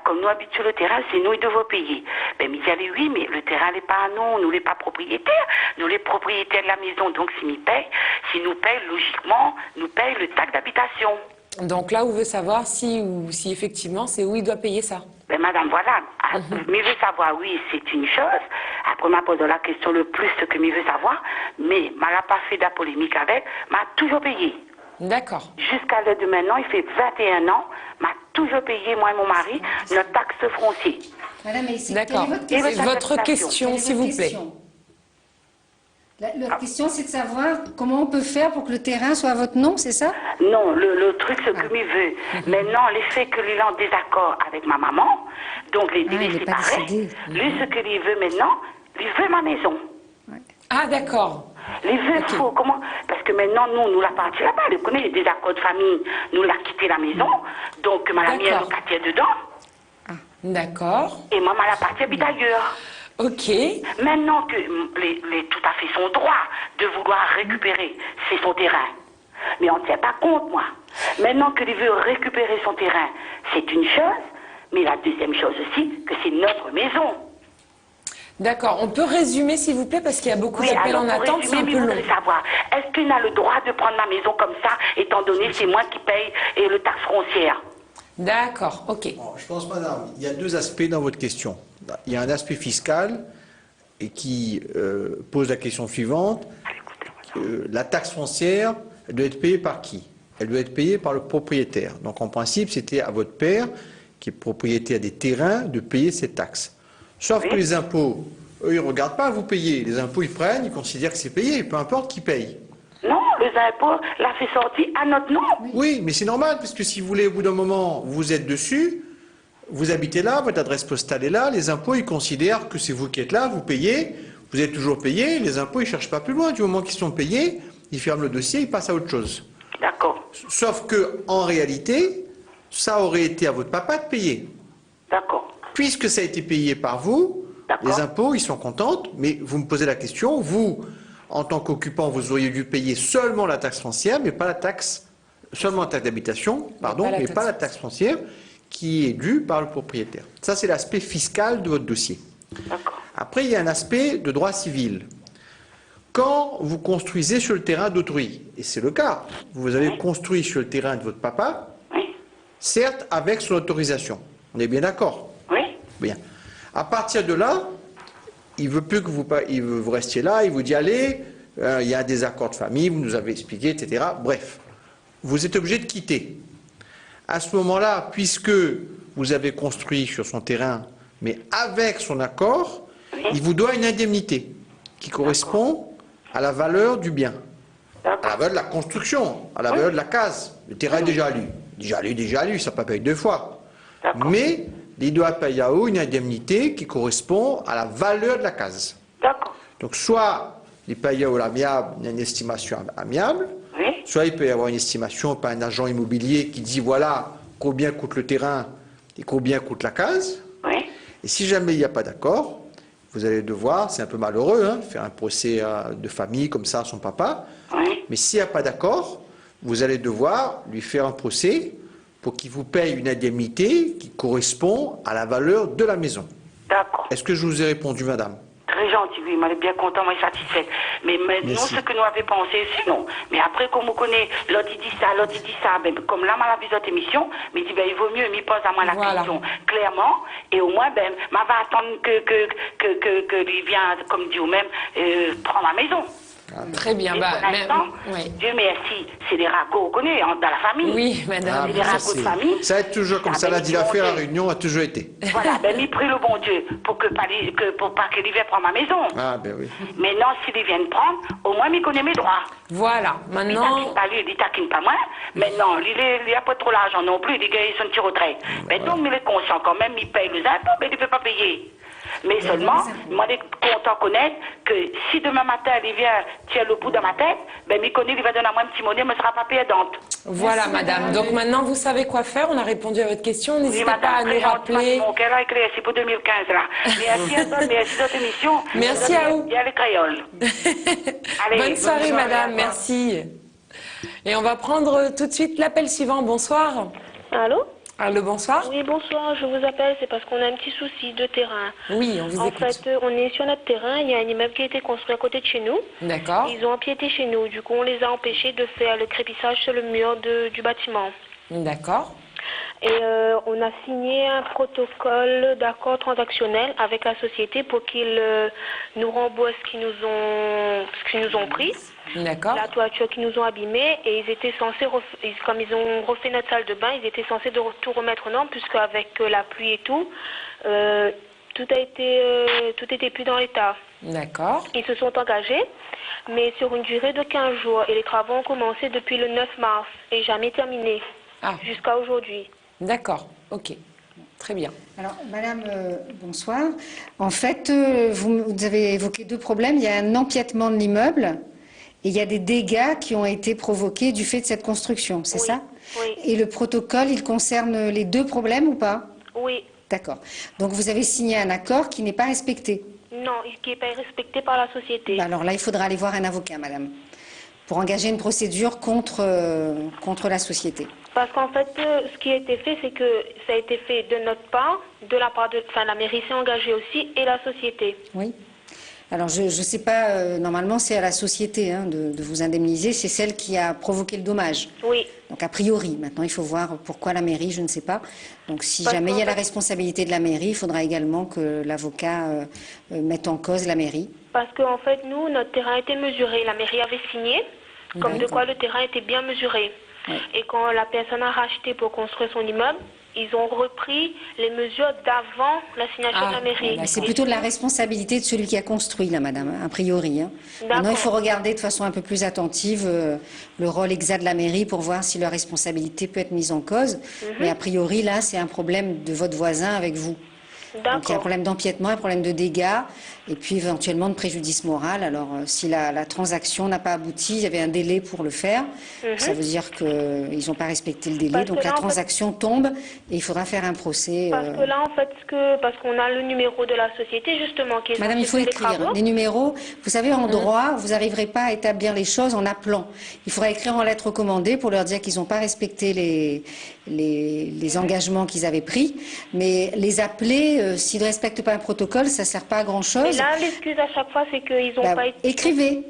Speaker 9: Comme nous habitons sur le terrain, c'est nous, il devrait payer. Il dit, oui, mais le terrain n'est pas à nous, nous, les pas propriétaires, nous, les propriétaires de la maison. Donc, si nous paye, logiquement, nous paye le taxe d'habitation.
Speaker 1: Donc là, on veut savoir si effectivement, c'est où il doit payer ça.
Speaker 9: Madame, voilà. Mais il veut savoir, oui, c'est une chose. Après, m'a posé la question le plus ce que il veut savoir, mais m'a pas fait de la polémique avec, m'a toujours payé.
Speaker 1: D'accord.
Speaker 9: Jusqu'à l'heure de maintenant, il fait 21 ans, m'a toujours payé, moi et mon mari, notre taxe foncière.
Speaker 2: Madame,
Speaker 1: d'accord. Et votre question, s'il vous plaît.
Speaker 2: La question, c'est de savoir comment on peut faire pour que le terrain soit à votre nom, c'est ça?
Speaker 9: Non, le truc, ce que il veut. Maintenant, les faits qu'il est en désaccord avec ma maman, donc les délais séparés, lui, ce qu'il veut maintenant, il veut ma maison.
Speaker 1: Ah, d'accord.
Speaker 9: Les veut faux, comment? Parce que maintenant, nous la partie là-bas, vous connaissez les désaccords de famille, nous l'a quitté la maison, donc ma mère nous partait dedans.
Speaker 1: D'accord.
Speaker 9: Et maman la partie habite ailleurs.
Speaker 1: Ok.
Speaker 9: Maintenant que les tout à fait son droit de vouloir récupérer, c'est son terrain. Mais on ne tient pas compte, moi. Maintenant qu'il veut récupérer son terrain, c'est une chose, mais la deuxième chose aussi, que c'est notre maison.
Speaker 1: D'accord. On peut résumer, s'il vous plaît, parce qu'il y a beaucoup d'appels en attente, c'est un peu long.
Speaker 9: Savoir, est-ce qu'il a le droit de prendre ma maison comme ça, étant donné que c'est moi qui paye le taxe foncière?
Speaker 1: D'accord, ok.
Speaker 4: Bon, je pense, madame, il y a deux aspects dans votre question. Il y a un aspect fiscal et qui pose la question suivante. La taxe foncière, elle doit être payée par qui? Elle doit être payée par le propriétaire. Donc en principe, c'était à votre père, qui est propriétaire des terrains, de payer cette taxe. Sauf que les impôts, eux, ils ne regardent pas à vous payer. Les impôts, ils prennent, ils considèrent que c'est payé, peu importe qui paye.
Speaker 9: Non, les impôts l'a fait sortir à notre nom.
Speaker 4: Oui, mais c'est normal, parce que si vous voulez, au bout d'un moment, vous êtes dessus, vous habitez là, votre adresse postale est là, les impôts, ils considèrent que c'est vous qui êtes là, vous payez, vous êtes toujours payé, les impôts, ils ne cherchent pas plus loin. Du moment qu'ils sont payés, ils ferment le dossier, ils passent à autre chose.
Speaker 9: D'accord.
Speaker 4: Sauf que, en réalité, ça aurait été à votre papa de payer.
Speaker 9: D'accord.
Speaker 4: Puisque ça a été payé par vous, les impôts, ils sont contents, mais vous me posez la question, vous, en tant qu'occupant, vous auriez dû payer seulement la taxe foncière, mais pas la taxe, seulement la taxe d'habitation, pardon, mais pas la taxe foncière, qui est due par le propriétaire. Ça, c'est l'aspect fiscal de votre dossier. Après, il y a un aspect de droit civil. Quand vous construisez sur le terrain d'autrui, et c'est le cas, vous avez construit sur le terrain de votre papa, certes avec son autorisation. On est bien d'accord?
Speaker 9: Oui.
Speaker 4: Bien. À partir de là, il veut plus que vous restiez là, il vous dit allez, il y a un désaccord de famille, vous nous avez expliqué, etc. Bref, vous êtes obligé de quitter. À ce moment-là, puisque vous avez construit sur son terrain, mais avec son accord, il vous doit une indemnité qui correspond à la valeur du bien, à la valeur de la construction, à la valeur de la case. Le terrain est déjà lu, ça ne peut pas payer deux fois. Mais il doit payer à vous une indemnité qui correspond à la valeur de la case. Donc soit il paye à l'amiable une estimation amiable, soit il peut y avoir une estimation par un agent immobilier qui dit voilà combien coûte le terrain et combien coûte la case. Et si jamais il n'y a pas d'accord, vous allez devoir, c'est un peu malheureux, hein, faire un procès de famille comme ça à son papa. Mais s'il n'y a pas d'accord, vous allez devoir lui faire un procès pour qu'il vous paye une indemnité qui correspond à la valeur de la maison.
Speaker 9: D'accord.
Speaker 4: Est-ce que je vous ai répondu, madame?
Speaker 9: Très gentil, oui, moi, je suis bien content, moi, satisfaite. Mais nous, ce que nous avions pensé, c'est non. Mais après, comme on connaît, l'autre il dit ça, ben, comme là, ma vu votre émission, mais dit, ben, il vaut mieux, il pose à moi la question clairement, et au moins, ben, ma va attendre que lui vienne, comme dit vous-même, prendre ma maison.
Speaker 1: Très bien.
Speaker 9: Dieu merci, c'est des ragots, on connaît, dans la famille.
Speaker 1: Oui, madame.
Speaker 9: C'est des ragots de famille.
Speaker 4: Ça va être toujours comme ça, l'a dit l'affaire, la réunion a toujours été.
Speaker 9: Voilà, ben, il prie le bon Dieu pour pas qu'il vienne prendre ma maison.
Speaker 4: Ah, ben oui.
Speaker 9: Maintenant, s'il vient prendre, au moins, il connaît mes droits.
Speaker 1: Voilà, maintenant.
Speaker 9: Il taquine pas moi. Maintenant, il n'a pas trop l'argent non plus, il gagne son petit retrait. Mais donc, il est conscient quand même, il paye les impôts, mais il ne peut pas payer. Mais seulement, moi, je suis content de connaître que si demain matin, il vient tirer le bout dans ma tête, ben, il connaît, il va donner à moi un petit monnaie, mais ne sera pas perdante.
Speaker 1: Voilà, madame. Donc maintenant, vous savez quoi faire. On a répondu à votre question. N'hésitez pas à nous rappeler.
Speaker 9: Mon cœur a écrit, c'est pour 2015, là. Merci à toi, merci à votre émission.
Speaker 1: Merci à vous.
Speaker 9: Il y a les créoles.
Speaker 1: Allez, bonne soirée, madame. Merci. Et on va prendre tout de suite l'appel suivant. Bonsoir.
Speaker 10: Allô?
Speaker 1: Allô, bonsoir.
Speaker 10: Oui, bonsoir. Je vous appelle, c'est parce qu'on a un petit souci de terrain.
Speaker 1: Oui, on vous écoute.
Speaker 10: En fait, on est sur notre terrain. Il y a un immeuble qui a été construit à côté de chez nous.
Speaker 1: D'accord.
Speaker 10: Ils ont empiété chez nous. Du coup, on les a empêchés de faire le crépissage sur le mur du bâtiment.
Speaker 1: D'accord.
Speaker 10: Et on a signé un protocole d'accord transactionnel avec la société pour qu'ils nous remboursent ce qu'ils nous ont pris.
Speaker 1: D'accord.
Speaker 10: La toiture qu'ils nous ont abîmée, et ils étaient censés, comme ils ont refait notre salle de bain, ils étaient censés de tout remettre aux normes, puisque avec la pluie et tout, tout était plus dans l'état.
Speaker 1: D'accord.
Speaker 10: Ils se sont engagés, mais sur une durée de 15 jours, et les travaux ont commencé depuis le 9 mars et jamais terminés, jusqu'à aujourd'hui.
Speaker 1: D'accord, ok. Très bien.
Speaker 2: Alors, madame, bonsoir. En fait, vous avez évoqué deux problèmes. Il y a un empiètement de l'immeuble et il y a des dégâts qui ont été provoqués du fait de cette construction, c'est ça?
Speaker 10: Oui.
Speaker 2: Et le protocole, il concerne les deux problèmes ou pas?
Speaker 10: Oui.
Speaker 2: D'accord. Donc, vous avez signé un accord qui n'est pas respecté?
Speaker 10: Non, qui n'est pas respecté par la société.
Speaker 2: Alors là, il faudra aller voir un avocat, madame, pour engager une procédure contre la société.
Speaker 10: Parce qu'en fait, ce qui a été fait, c'est que ça a été fait de notre part, de la part de... Enfin, la mairie s'est engagée aussi, et la société.
Speaker 2: Oui. Alors, je ne sais pas, normalement, c'est à la société de vous indemniser, c'est celle qui a provoqué le dommage.
Speaker 10: Oui.
Speaker 2: Donc, a priori, maintenant, il faut voir pourquoi la mairie, je ne sais pas. Donc, si jamais il y a la responsabilité de la mairie, il faudra également que l'avocat mette en cause la mairie.
Speaker 10: Parce qu'en fait, nous, notre terrain était mesuré. La mairie avait signé, comme de quoi le terrain était bien mesuré. Oui. Et quand la personne a racheté pour construire son immeuble, ils ont repris les mesures d'avant la signature de la mairie.
Speaker 2: C'est plutôt de la responsabilité de celui qui a construit, là, madame, a priori. Maintenant, il faut regarder de façon un peu plus attentive le rôle exact de la mairie pour voir si leur responsabilité peut être mise en cause. Mais a priori, là, c'est un problème de votre voisin avec vous. Donc il y a un problème d'empiètement, un problème de dégâts et puis éventuellement de préjudice moral. Alors si la transaction n'a pas abouti, il y avait un délai pour le faire. Ça veut dire qu'ils n'ont pas respecté le délai. Donc la transaction tombe et il faudra faire un procès.
Speaker 10: Parce que là, en fait, parce qu'on a le numéro de la société justement qui est...
Speaker 2: Madame, il faut écrire les numéros. Vous savez, en droit, vous n'arriverez pas à établir les choses en appelant. Il faudra écrire en lettre recommandée pour leur dire qu'ils n'ont pas respecté les engagements qu'ils avaient pris. Mais les appeler... s'ils ne respectent pas un protocole, ça ne sert pas à grand-chose.
Speaker 10: Et là, l'excuse à chaque fois, c'est qu'ils n'ont pas été...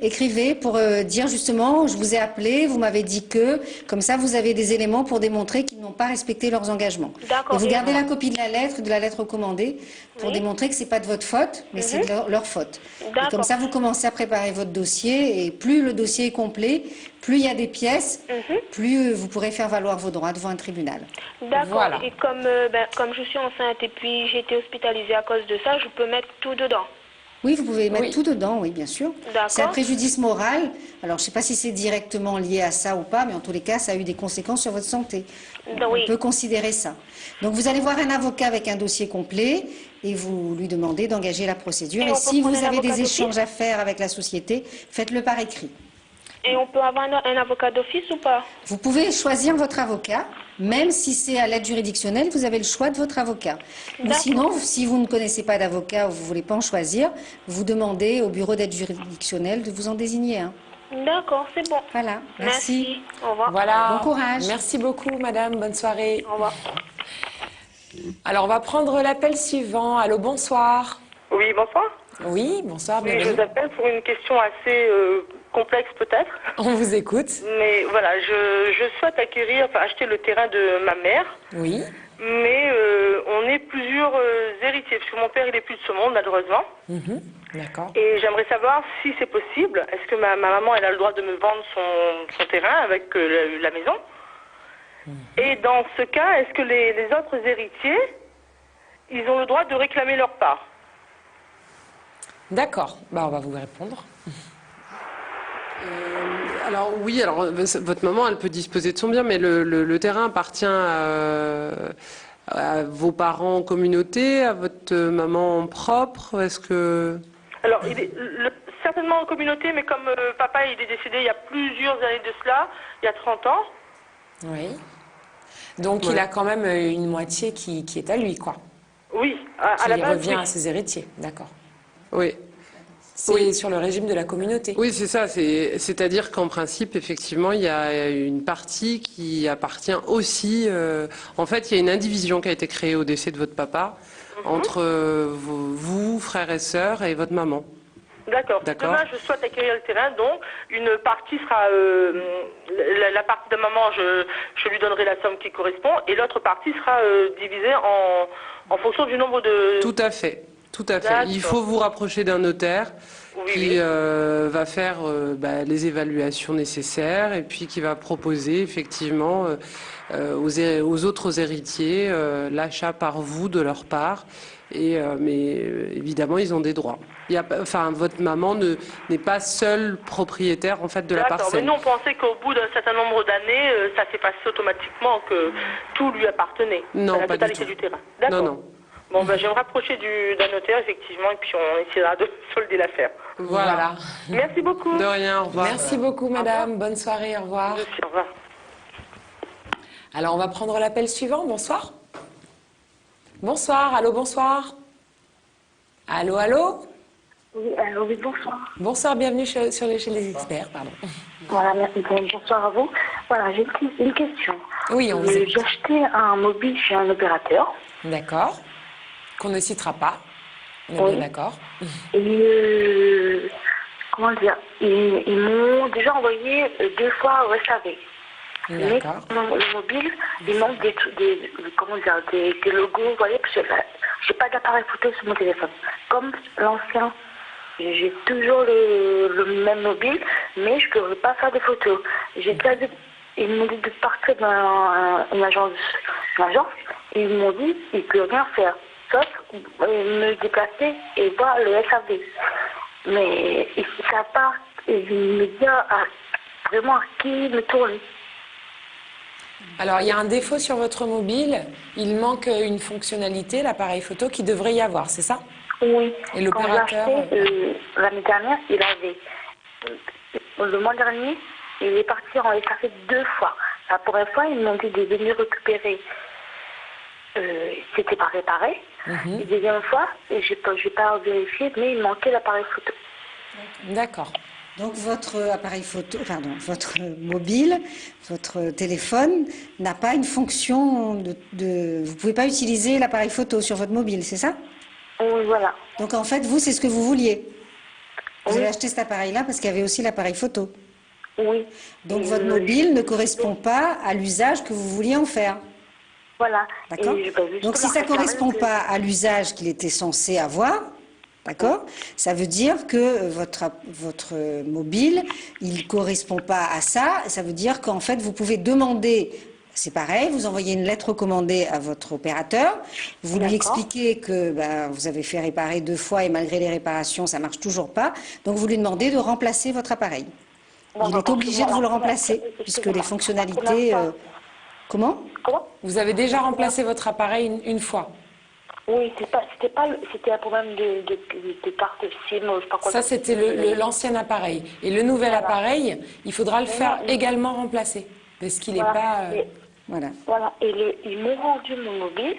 Speaker 2: Écrivez pour dire justement, je vous ai appelé, vous m'avez dit que, comme ça vous avez des éléments pour démontrer qu'ils n'ont pas respecté leurs engagements. Et vous gardez la copie de la lettre recommandée, pour démontrer que ce n'est pas de votre faute, mais c'est de leur faute. Et comme ça, vous commencez à préparer votre dossier, et plus le dossier est complet, plus il y a des pièces, plus vous pourrez faire valoir vos droits devant un tribunal.
Speaker 10: D'accord. Voilà. Et comme je suis enceinte et puis j'ai été hospitalisée à cause de ça, je peux mettre tout dedans?
Speaker 2: Oui, vous pouvez mettre tout dedans, oui, bien sûr. C'est un préjudice moral. Alors, je ne sais pas si c'est directement lié à ça ou pas, mais en tous les cas, ça a eu des conséquences sur votre santé. On peut considérer ça. Donc, vous allez voir un avocat avec un dossier complet et vous lui demandez d'engager la procédure. Et si vous avez des échanges à faire avec la société, faites-le par écrit.
Speaker 10: Et on peut avoir un avocat d'office ou pas?
Speaker 2: Vous pouvez choisir votre avocat, même si c'est à l'aide juridictionnelle, vous avez le choix de votre avocat. Ou sinon, si vous ne connaissez pas d'avocat ou vous ne voulez pas en choisir, vous demandez au bureau d'aide juridictionnelle de vous en désigner un.
Speaker 10: D'accord, c'est bon.
Speaker 2: Voilà, merci.
Speaker 10: Au revoir.
Speaker 1: Voilà.
Speaker 2: Bon courage.
Speaker 1: Merci beaucoup, madame. Bonne soirée.
Speaker 10: Au revoir.
Speaker 1: Alors, on va prendre l'appel suivant. Allô, bonsoir.
Speaker 11: Oui, bonsoir.
Speaker 1: Oui, bonsoir.
Speaker 11: Oui, je vous appelle pour une question assez complexe peut-être.
Speaker 1: On vous écoute.
Speaker 11: Mais voilà, je souhaite acheter le terrain de ma mère.
Speaker 1: Oui.
Speaker 11: Mais on est plusieurs héritiers, parce que mon père il est plus de ce monde malheureusement.
Speaker 1: D'accord.
Speaker 11: Et j'aimerais savoir si c'est possible. Est-ce que ma maman elle a le droit de me vendre son terrain avec la maison? Et dans ce cas, est-ce que les autres héritiers, ils ont le droit de réclamer leur part?
Speaker 1: D'accord. On va vous répondre.
Speaker 3: Alors oui, votre maman, elle peut disposer de son bien, mais le terrain appartient à à vos parents en communauté, à votre maman propre? Est-ce que...
Speaker 11: Alors, certainement en communauté, mais comme papa il est décédé il y a plusieurs années de cela, il y a 30 ans.
Speaker 1: Oui. Donc il a quand même une moitié qui est à lui, quoi.
Speaker 11: Oui, à la base.
Speaker 1: Il revient à ses héritiers, d'accord.
Speaker 3: Oui.
Speaker 1: C'est sur le régime de la communauté.
Speaker 3: Oui, c'est ça. C'est-à-dire qu'en principe, effectivement, il y a une partie qui appartient aussi... en fait, il y a une indivision qui a été créée au décès de votre papa entre vous, frères et sœurs, et votre maman.
Speaker 11: D'accord. Demain, je souhaite acquérir le terrain, donc une partie sera... la partie de maman, je lui donnerai la somme qui correspond, et l'autre partie sera divisée en fonction du nombre de...
Speaker 3: Tout à fait. Tout à fait. Il faut vous rapprocher d'un notaire qui va faire les évaluations nécessaires et puis qui va proposer effectivement aux autres héritiers l'achat par vous de leur part. Mais évidemment, ils ont des droits. Votre maman n'est pas seule propriétaire en fait de la parcelle.
Speaker 11: Mais nous, on pensait qu'au bout d'un certain nombre d'années, ça s'est passé automatiquement, que tout lui appartenait.
Speaker 3: Non,
Speaker 11: la
Speaker 3: pas
Speaker 11: totalité
Speaker 3: du tout.
Speaker 11: Du terrain. D'accord.
Speaker 3: Non.
Speaker 11: Bon, je vais me rapprocher d'un notaire, effectivement, et puis on essaiera de solder l'affaire.
Speaker 1: Voilà.
Speaker 11: Merci beaucoup.
Speaker 3: De rien, au revoir.
Speaker 1: Merci beaucoup, madame. Bonne soirée, au revoir.
Speaker 11: Merci, au revoir.
Speaker 1: Alors, on va prendre l'appel suivant. Bonsoir. Bonsoir, allô, bonsoir. Allô, allô?
Speaker 12: Oui, allô, oui, bonsoir.
Speaker 1: Bonsoir, bienvenue chez les experts, pardon.
Speaker 12: Voilà, merci, bonsoir à vous. Voilà, j'ai une question.
Speaker 1: Oui, on vous écoute.
Speaker 12: J'ai acheté un mobile chez un opérateur.
Speaker 1: D'accord. Qu'on ne citera pas. On est bien d'accord.
Speaker 12: Et comment dire, ils m'ont déjà envoyé 2 fois au SAV. Mais le mobile, il manque des logos, vous voyez, parce que j'ai pas d'appareil photo sur mon téléphone. Comme l'ancien, j'ai toujours le même mobile, mais je ne peux pas faire de photos. Ils m'ont dit de partir dans une agence, et ils m'ont dit qu'ils ne peuvent rien faire, sauf me déplacer et voir le SAV. Mais ils ne savent pas, ils me disent vraiment à qui me tourner.
Speaker 1: Alors, il y a un défaut sur votre mobile. Il manque une fonctionnalité, l'appareil photo, qui devrait y avoir, c'est ça?
Speaker 12: Oui.
Speaker 1: Et l'opérateur...
Speaker 12: L'année dernière, il avait... Le mois dernier, il est parti en SAV 2 fois. La première fois, ils m'ont dit de venir récupérer. C'était pas réparé. La deuxième fois, je n'ai pas vérifié, mais il manquait l'appareil photo.
Speaker 1: D'accord.
Speaker 2: Donc votre appareil photo, votre mobile, votre téléphone n'a pas une fonction vous ne pouvez pas utiliser l'appareil photo sur votre mobile, c'est ça?
Speaker 12: Oui, voilà.
Speaker 2: Donc en fait, vous, c'est ce que vous vouliez. Vous avez acheté cet appareil-là parce qu'il y avait aussi l'appareil photo.
Speaker 12: Oui.
Speaker 2: Donc votre mobile ne correspond pas à l'usage que vous vouliez en faire.
Speaker 12: Voilà.
Speaker 2: D'accord. Donc si ça ne correspond pas à l'usage qu'il était censé avoir, d'accord, ça veut dire que votre mobile, il ne correspond pas à ça. Ça veut dire qu'en fait, vous pouvez demander, c'est pareil, vous envoyez une lettre recommandée à votre opérateur, vous lui expliquez que vous avez fait réparer 2 fois et malgré les réparations, ça ne marche toujours pas. Donc vous lui demandez de remplacer votre appareil. Il est obligé de vous le remplacer, puisque les fonctionnalités... Comment?
Speaker 1: Vous avez déjà remplacé votre appareil une fois?
Speaker 12: Oui, c'était un problème de carte SIM, je sais pas quoi.
Speaker 1: Ça, c'était l'ancien appareil. Et le nouvel appareil, il faudra le faire également remplacer. Parce qu'il n'est pas...
Speaker 12: Voilà. Et ils m'ont rendu mon mobile,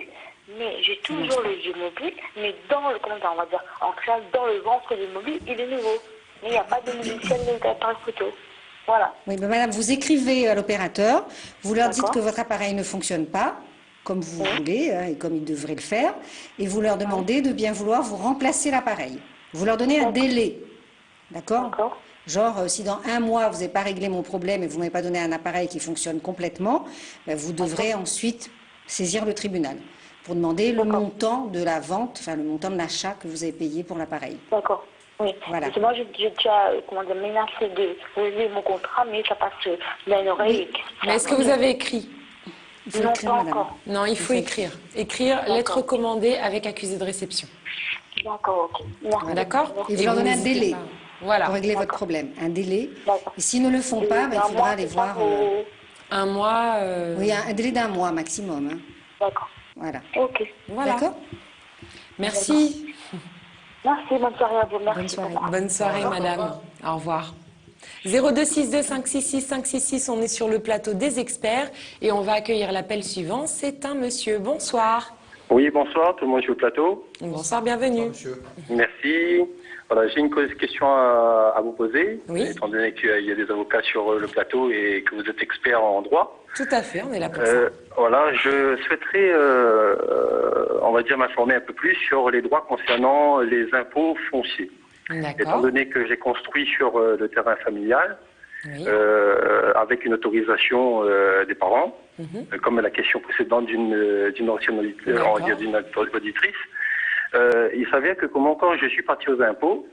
Speaker 12: mais j'ai toujours le vieux mobile, mais dans le ventre du mobile, il est nouveau. Mais il n'y a pas de logiciel d'appareil photo. Voilà.
Speaker 2: Oui, mais madame, vous écrivez à l'opérateur, vous leur dites que votre appareil ne fonctionne pas, comme vous voulez, et comme il devrait le faire, et vous leur demandez de bien vouloir vous remplacer l'appareil. Vous leur donnez un délai, d'accord? Genre, si dans 1 mois, vous n'avez pas réglé mon problème et vous ne m'avez pas donné un appareil qui fonctionne complètement, vous devrez ensuite saisir le tribunal pour demander le montant de la vente, enfin le montant de l'achat que vous avez payé pour l'appareil.
Speaker 12: D'accord. Oui. Voilà. Parce que moi, j'ai déjà menacé de réviser mon contrat, mais ça passe dans l'oreille.
Speaker 1: Oui. Mais est-ce que vous avez écrit?
Speaker 12: Non, pas encore.
Speaker 1: Non, il faut écrire. Écrire lettre recommandée avec accusé de réception.
Speaker 12: D'accord, ok.
Speaker 1: D'accord.
Speaker 2: Et vous leur donnez un délai pour régler votre problème. Un délai. Et s'ils ne le font pas, il faudra aller voir...
Speaker 1: 1 mois
Speaker 2: Oui, un délai d'1 mois maximum.
Speaker 12: D'accord.
Speaker 2: Voilà.
Speaker 12: Ok.
Speaker 1: Voilà.
Speaker 2: D'accord.
Speaker 1: Merci.
Speaker 12: Merci, bonne soirée à vous. Merci.
Speaker 1: Bonne soirée, madame. Au revoir. 0262 566 566, on est sur le plateau des experts et on va accueillir l'appel suivant. C'est un monsieur. Bonsoir.
Speaker 13: Oui, bonsoir, tout le monde sur le plateau.
Speaker 1: Bonsoir, bienvenue.
Speaker 4: Bonsoir, monsieur.
Speaker 13: Merci. Voilà, j'ai une question à vous poser, étant donné qu'il y a des avocats sur le plateau et que vous êtes expert en droit.
Speaker 1: Tout à fait, on est là pour ça.
Speaker 13: Voilà, je souhaiterais, on va dire, m'informer un peu plus sur les droits concernant les impôts fonciers. Étant donné que j'ai construit sur le terrain familial, avec une autorisation des parents, comme la question précédente d'une ancienne auditrice, il s'avère que quand je suis parti aux impôts,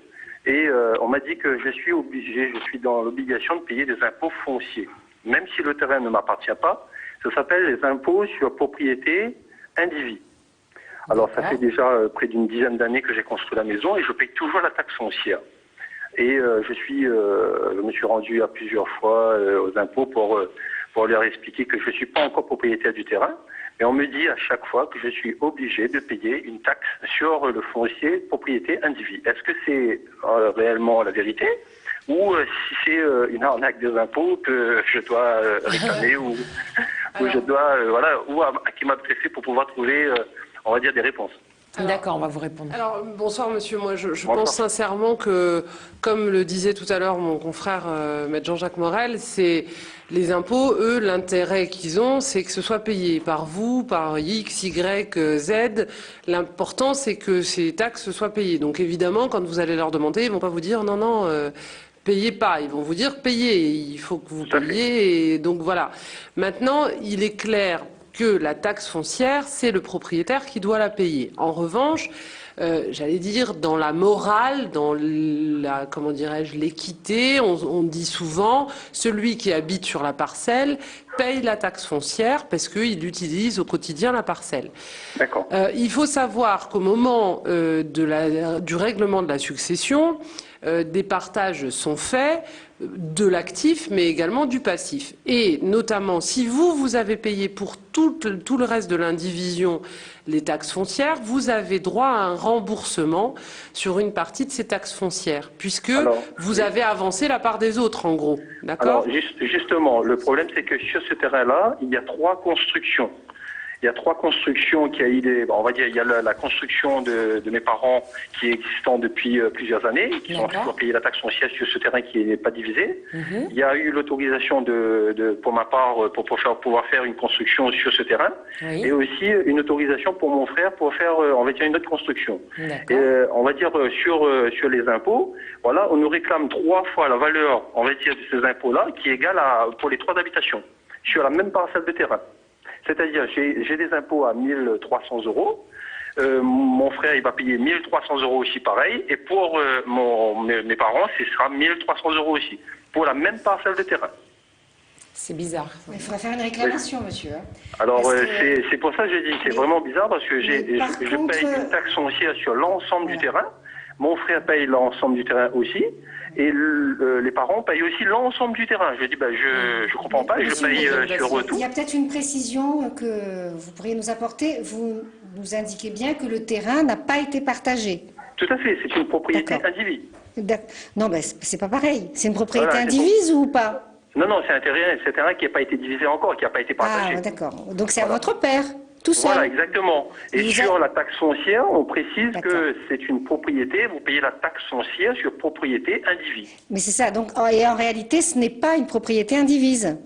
Speaker 13: et on m'a dit que je suis dans l'obligation de payer des impôts fonciers. Même si le terrain ne m'appartient pas, ça s'appelle les impôts sur propriété indivis. Alors ça fait déjà près d'une dizaine d'années que j'ai construit la maison et je paye toujours la taxe foncière. Et je me suis rendu à plusieurs fois aux impôts pour leur expliquer que je ne suis pas encore propriétaire du terrain. Et on me dit à chaque fois que je suis obligé de payer une taxe sur le foncier propriété indivis. Est-ce que c'est réellement la vérité ou si c'est une arnaque des impôts que je dois réclamer ou je dois ou à qui m'adresser pour pouvoir trouver on va dire des réponses.
Speaker 1: D'accord, on va vous répondre.
Speaker 3: Alors, bonsoir monsieur, moi je pense sincèrement que, comme le disait tout à l'heure mon confrère maître Jean-Jacques Morel, c'est les impôts, eux, l'intérêt qu'ils ont, c'est que ce soit payé par vous, par X, Y, Z. L'important, c'est que ces taxes soient payées. Donc évidemment, quand vous allez leur demander, ils vont pas vous dire non, payez pas. Ils vont vous dire payez, il faut que vous payiez. Et donc voilà. Maintenant, il est clair que la taxe foncière, c'est le propriétaire qui doit la payer. En revanche, j'allais dire, dans la morale, dans la, comment dirais-je, l'équité, on dit souvent, celui qui habite sur la parcelle paye la taxe foncière parce qu'il utilise au quotidien la parcelle.
Speaker 13: D'accord.
Speaker 3: Il faut savoir qu'au moment du règlement de la succession, des partages sont faits de l'actif, mais également du passif. Et notamment, si vous avez payé pour tout le reste de l'indivision les taxes foncières, vous avez droit à un remboursement sur une partie de ces taxes foncières, puisque vous avez avancé la part des autres, en gros. D'accord ?
Speaker 13: Alors, justement, le problème, c'est que sur ce terrain-là, il y a 3 constructions. Il y a 3 constructions qui a eu on va dire, il y a la construction de mes parents qui est existante depuis plusieurs années, qui ont toujours payé la taxe foncière sur ce terrain qui n'est pas divisé. Il y a eu l'autorisation pour ma part pour pouvoir faire une construction sur ce terrain, et aussi une autorisation pour mon frère pour faire, on va dire, une autre construction. Et on va dire sur les impôts, voilà, on nous réclame 3 fois la valeur, on va dire, de ces impôts-là, qui est égale pour les 3 habitations sur la même parcelle de terrain. C'est-à-dire, j'ai des impôts à 1 300 €. Mon frère, il va payer 1 300 € aussi, pareil. Et pour mes parents, ce sera 1 300 € aussi, pour la même parcelle de terrain.
Speaker 1: C'est bizarre.
Speaker 2: Il faudra faire une réclamation, monsieur.
Speaker 13: Alors, c'est pour ça que j'ai dit, c'est vraiment bizarre, parce que je paye une taxe foncière sur l'ensemble du terrain. Mon frère paye l'ensemble du terrain aussi. Et les parents payent aussi l'ensemble du terrain. Je dis, je ne comprends pas, je paye sur retour.
Speaker 2: Il y a peut-être une précision que vous pourriez nous apporter. Vous nous indiquez bien que le terrain n'a pas été partagé.
Speaker 13: Tout à fait, c'est une propriété indivise.
Speaker 2: Non, c'est pas pareil. C'est une propriété indivise ou pas?
Speaker 13: Non, c'est un terrain qui n'a pas été divisé encore, qui n'a pas été partagé.
Speaker 2: Ah, d'accord. Donc c'est à votre père, tout seul.
Speaker 13: Voilà, exactement. Et sur la taxe foncière, on précise que c'est une propriété, vous payez la taxe foncière sur propriété indivise.
Speaker 2: Mais c'est ça. Donc, et en réalité, ce n'est pas une propriété indivise.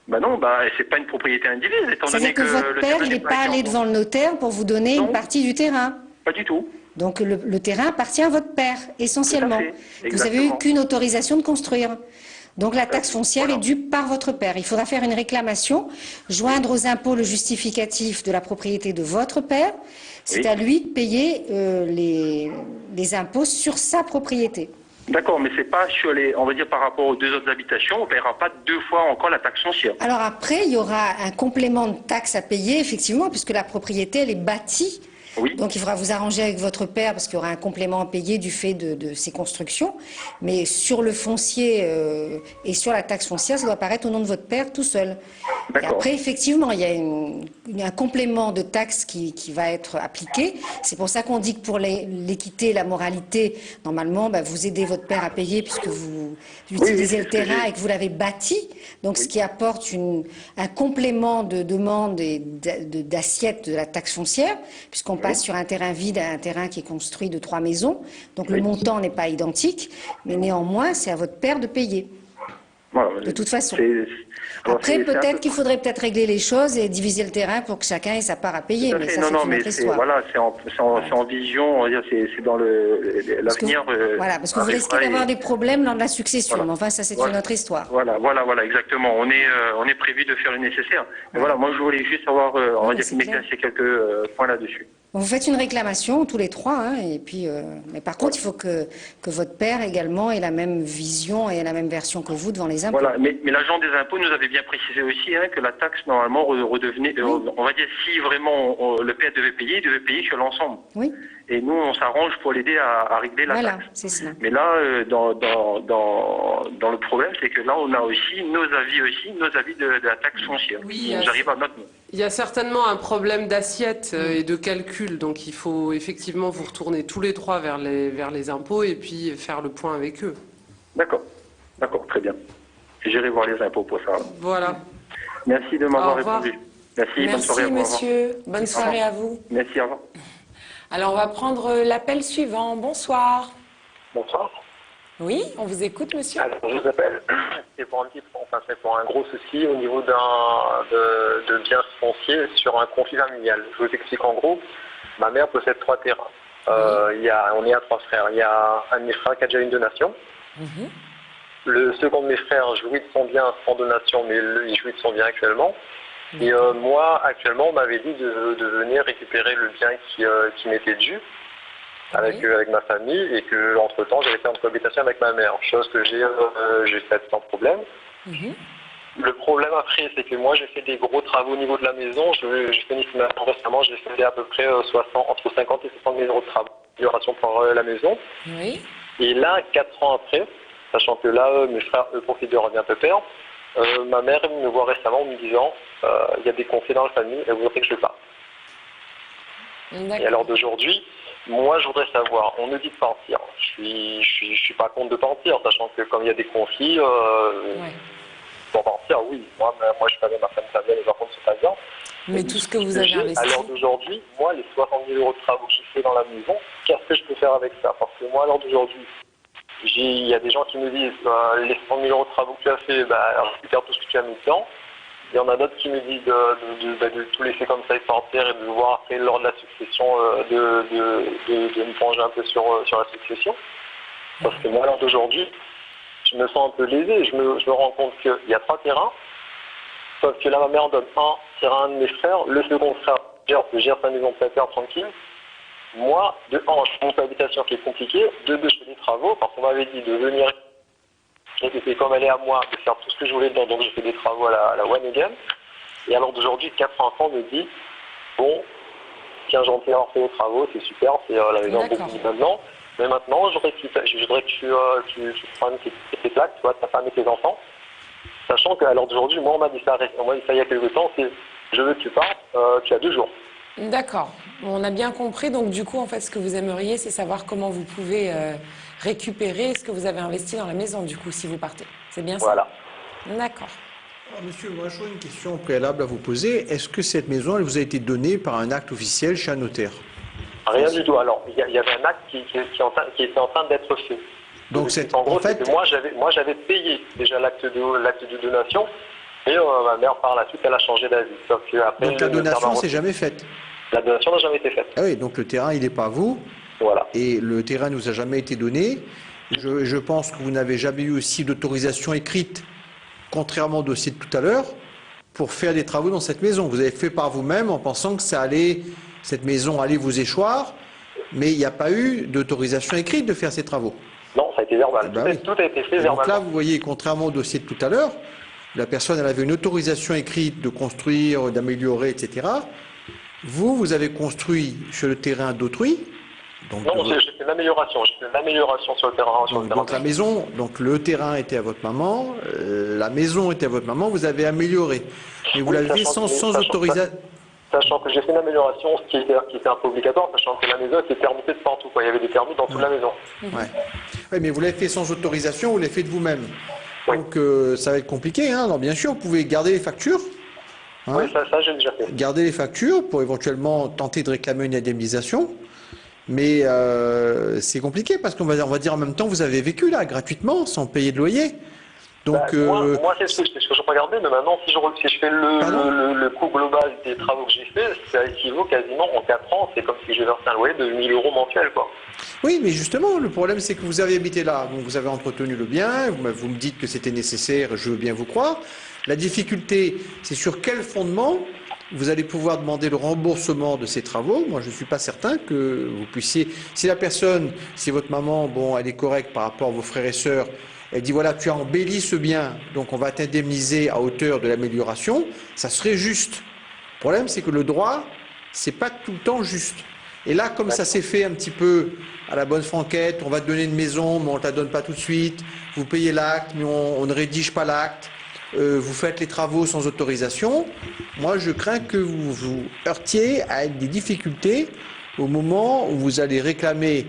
Speaker 13: Non, c'est pas une propriété indivise, étant donné
Speaker 2: que votre père, il n'est pas allé devant le notaire pour vous donner une partie du terrain.
Speaker 13: Pas du tout.
Speaker 2: Donc le terrain appartient à votre père, essentiellement. Vous avez eu qu'une autorisation de construire. Donc la taxe foncière est due par votre père. Il faudra faire une réclamation, joindre aux impôts le justificatif de la propriété de votre père. C'est à lui de payer les impôts sur sa propriété.
Speaker 13: D'accord, mais c'est pas sur on va dire par rapport aux 2 autres habitations, on ne paiera pas 2 fois encore la taxe foncière.
Speaker 2: Alors après, il y aura un complément de taxe à payer, effectivement, puisque la propriété, elle est bâtie.
Speaker 13: Oui.
Speaker 2: Donc il faudra vous arranger avec votre père parce qu'il y aura un complément à payer du fait de ces constructions. Mais sur le foncier et sur la taxe foncière, ça doit apparaître au nom de votre père tout seul. Et après, effectivement, il y a un complément de taxe qui va être appliqué. C'est pour ça qu'on dit que pour l'équité, la moralité, normalement, vous aidez votre père à payer puisque vous utilisez le terrain et que vous l'avez bâti. Donc, ce qui apporte un complément de demande et d'assiette de la taxe foncière, puisqu'on passe sur un terrain vide à un terrain qui est construit de 3 maisons. Donc, le montant n'est pas identique, mais néanmoins, c'est à votre père de payer. Voilà, de toute façon. Après, peut-être qu'il faudrait régler les choses et diviser le terrain pour que chacun ait sa part à payer. Mais ça, c'est une autre histoire.
Speaker 13: Voilà, c'est en vision, c'est dans l'avenir.
Speaker 2: Voilà, parce que vous risquez d'avoir des problèmes dans la succession. Voilà. Mais enfin, ça, c'est une autre histoire.
Speaker 13: Voilà, exactement. On est prévu de faire le nécessaire. Mais voilà, moi, je voulais juste avoir, on va dire, m'éclaircir quelques points là-dessus.
Speaker 2: Vous faites une réclamation tous les trois, et puis, mais par contre, il faut que votre père également ait la même vision et la même version que vous devant les impôts.
Speaker 13: Voilà, mais l'agent des impôts nous avait bien précisé aussi que la taxe, normalement, redevenait, on va dire, si vraiment le père devait payer, il devait payer sur l'ensemble.
Speaker 2: Oui.
Speaker 13: Et nous, on s'arrange pour l'aider à régler la taxe.
Speaker 2: Voilà, c'est cela.
Speaker 13: Mais là, dans le problème, c'est que là, on a aussi nos avis de la taxe foncière.
Speaker 3: Oui,
Speaker 13: nous arrive à notre nom.
Speaker 3: Il y a certainement un problème d'assiette et de calcul, donc il faut effectivement vous retourner tous les trois vers les impôts et puis faire le point avec eux.
Speaker 13: D'accord, très bien. J'irai voir les impôts pour ça.
Speaker 3: Voilà.
Speaker 13: Merci de m'avoir répondu. Merci, bonne soirée à vous.
Speaker 1: Merci monsieur, bonne soirée à vous.
Speaker 13: Merci, au revoir.
Speaker 1: Alors on va prendre l'appel suivant. Bonsoir.
Speaker 14: Bonsoir.
Speaker 1: Oui, on vous écoute, monsieur.
Speaker 14: Alors, je vous appelle, c'est pour un gros souci au niveau de biens fonciers sur un conflit familial. Je vous explique en gros, ma mère possède 3 terrains. On est à 3 frères. Il y a un de mes frères qui a déjà une donation. Le second de mes frères jouit de son bien sans donation, mais lui, il jouit de son bien actuellement. Et moi, actuellement, on m'avait dit de venir récupérer le bien qui m'était dû. Avec ma famille, et que entre-temps j'avais fait une cohabitation avec ma mère, chose que j'ai faite sans problème. Le problème après, c'est que moi j'ai fait des gros travaux au niveau de la maison. J'ai fait une estimation récemment, j'ai fait à peu près entre 50 et 60 000 euros de travaux d'amélioration pour la maison. Et là, 4 ans après, sachant que là mes frères profitent de revient peu père, ma mère me voit récemment en me disant il y a des conflits dans la famille, elle voudrait que je parte. Et alors d'aujourd'hui, moi, je voudrais savoir, on me dit de partir. Je suis pas contre de partir, sachant que comme il y a des conflits, pour partir, oui. Moi, je suis pas bien, ma femme ça bien, les enfants sont pas bien.
Speaker 1: Mais tout ce que vous avez investi.
Speaker 14: À l'heure d'aujourd'hui, moi, les 60 000 euros de travaux que j'ai fait dans la maison, qu'est-ce que je peux faire avec ça? Parce que moi, à l'heure d'aujourd'hui, il y a des gens qui me disent, les 100 000 euros de travaux que tu as fait, récupère tout ce que tu as mis dedans. Il y en a d'autres qui me disent de tout laisser comme ça et sortir et de voir après lors de la succession de me plonger un peu sur la succession. Parce que moi, à l'heure d'aujourd'hui, je me sens un peu lésé. Je me rends compte qu'il y a 3 terrains, sauf que là, ma mère donne un terrain à un de mes frères, le second frère gère sa maison de terre tranquille. Moi, de 1, je fais une habitation qui est compliquée, de 2, je fais des travaux, parce qu'on m'avait dit de venir. Et comme elle est à moi, de faire tout ce que je voulais dedans, donc j'ai fait des travaux à la one again. Et alors d'aujourd'hui, 4 enfants me disent, bon, tiens, gentil d'avoir fait les travaux, c'est super, c'est la maison beaucoup maintenant. Mais maintenant, je voudrais que tu prennes tes plaques, tu vois, ta femme et tes enfants. Sachant qu'à l'heure d'aujourd'hui, moi, on m'a dit ça il y a quelques temps, c'est, je veux que tu partes, tu as 2 jours.
Speaker 1: D'accord. On a bien compris. Donc, du coup, en fait, ce que vous aimeriez, c'est savoir comment vous pouvez récupérer ce que vous avez investi dans la maison, du coup, si vous partez. C'est bien ça?
Speaker 14: Voilà.
Speaker 1: D'accord.
Speaker 4: Monsieur, moi, j'aurais une question préalable à vous poser. Est-ce que cette maison, elle vous a été donnée par un acte officiel chez un notaire?
Speaker 14: Rien du tout. Alors, il y avait un acte qui était en train d'être fait.
Speaker 4: Donc,
Speaker 14: en gros, moi, j'avais payé déjà l'acte de donation. Et ma mère, par la suite, elle a changé d'avis.
Speaker 4: Donc la donation ne s'est jamais faite?
Speaker 14: La donation n'a jamais été faite.
Speaker 4: Ah oui, donc le terrain, il n'est pas à vous.
Speaker 14: Voilà.
Speaker 4: Et le terrain ne nous a jamais été donné. Je pense que vous n'avez jamais eu aussi d'autorisation écrite, contrairement au dossier de tout à l'heure, pour faire des travaux dans cette maison. Vous avez fait par vous-même en pensant que cette maison allait vous échoir, mais il n'y a pas eu d'autorisation écrite de faire ces travaux.
Speaker 14: Non, ça a été verbal. Tout a été fait verbalement.
Speaker 4: Donc là, vous voyez, contrairement au dossier de tout à l'heure, la personne, elle avait une autorisation écrite de construire, d'améliorer, etc. Vous avez construit sur le terrain d'autrui,
Speaker 14: Non, j'ai fait l'amélioration. J'ai fait l'amélioration sur le terrain.
Speaker 4: Donc la maison, donc le terrain était à votre maman, la maison était à votre maman, vous avez amélioré. Mais vous l'avez fait sans autorisation.
Speaker 14: Sachant que j'ai fait une amélioration, ce qui était un peu obligatoire, sachant que la maison était permutée de partout. Il y avait des permis dans toute la maison.
Speaker 4: Ouais, mais vous l'avez fait sans autorisation, vous l'avez fait de vous-même. Donc ça va être compliqué. Hein. Alors bien sûr, vous pouvez garder les factures. Hein.
Speaker 14: Oui, ça j'ai déjà fait.
Speaker 4: Garder les factures pour éventuellement tenter de réclamer une indemnisation. Mais c'est compliqué parce qu'on va dire en même temps, vous avez vécu là gratuitement, sans payer de loyer. Donc,
Speaker 14: moi c'est ce que je regardais, mais maintenant, si je fais le coût global des travaux que j'ai fait, ça équivaut quasiment en 4 ans, c'est comme si j'ai versé un loyer de 1 000 € mensuels, quoi.
Speaker 4: Oui, mais justement, le problème, c'est que vous avez habité là, donc vous avez entretenu le bien, vous me dites que c'était nécessaire, je veux bien vous croire. La difficulté, c'est sur quel fondement vous allez pouvoir demander le remboursement de ces travaux. Moi, je ne suis pas certain que vous puissiez... Si la personne, si votre maman, bon, elle est correcte par rapport à vos frères et sœurs, elle dit, voilà, tu as embelli ce bien, donc on va t'indemniser à hauteur de l'amélioration, ça serait juste. Le problème, c'est que le droit, c'est pas tout le temps juste. Et là, comme ça s'est fait un petit peu à la bonne franquette, on va te donner une maison, mais on ne te la donne pas tout de suite, vous payez l'acte, mais on ne rédige pas l'acte, vous faites les travaux sans autorisation, moi je crains que vous vous heurtiez à des difficultés au moment où vous allez réclamer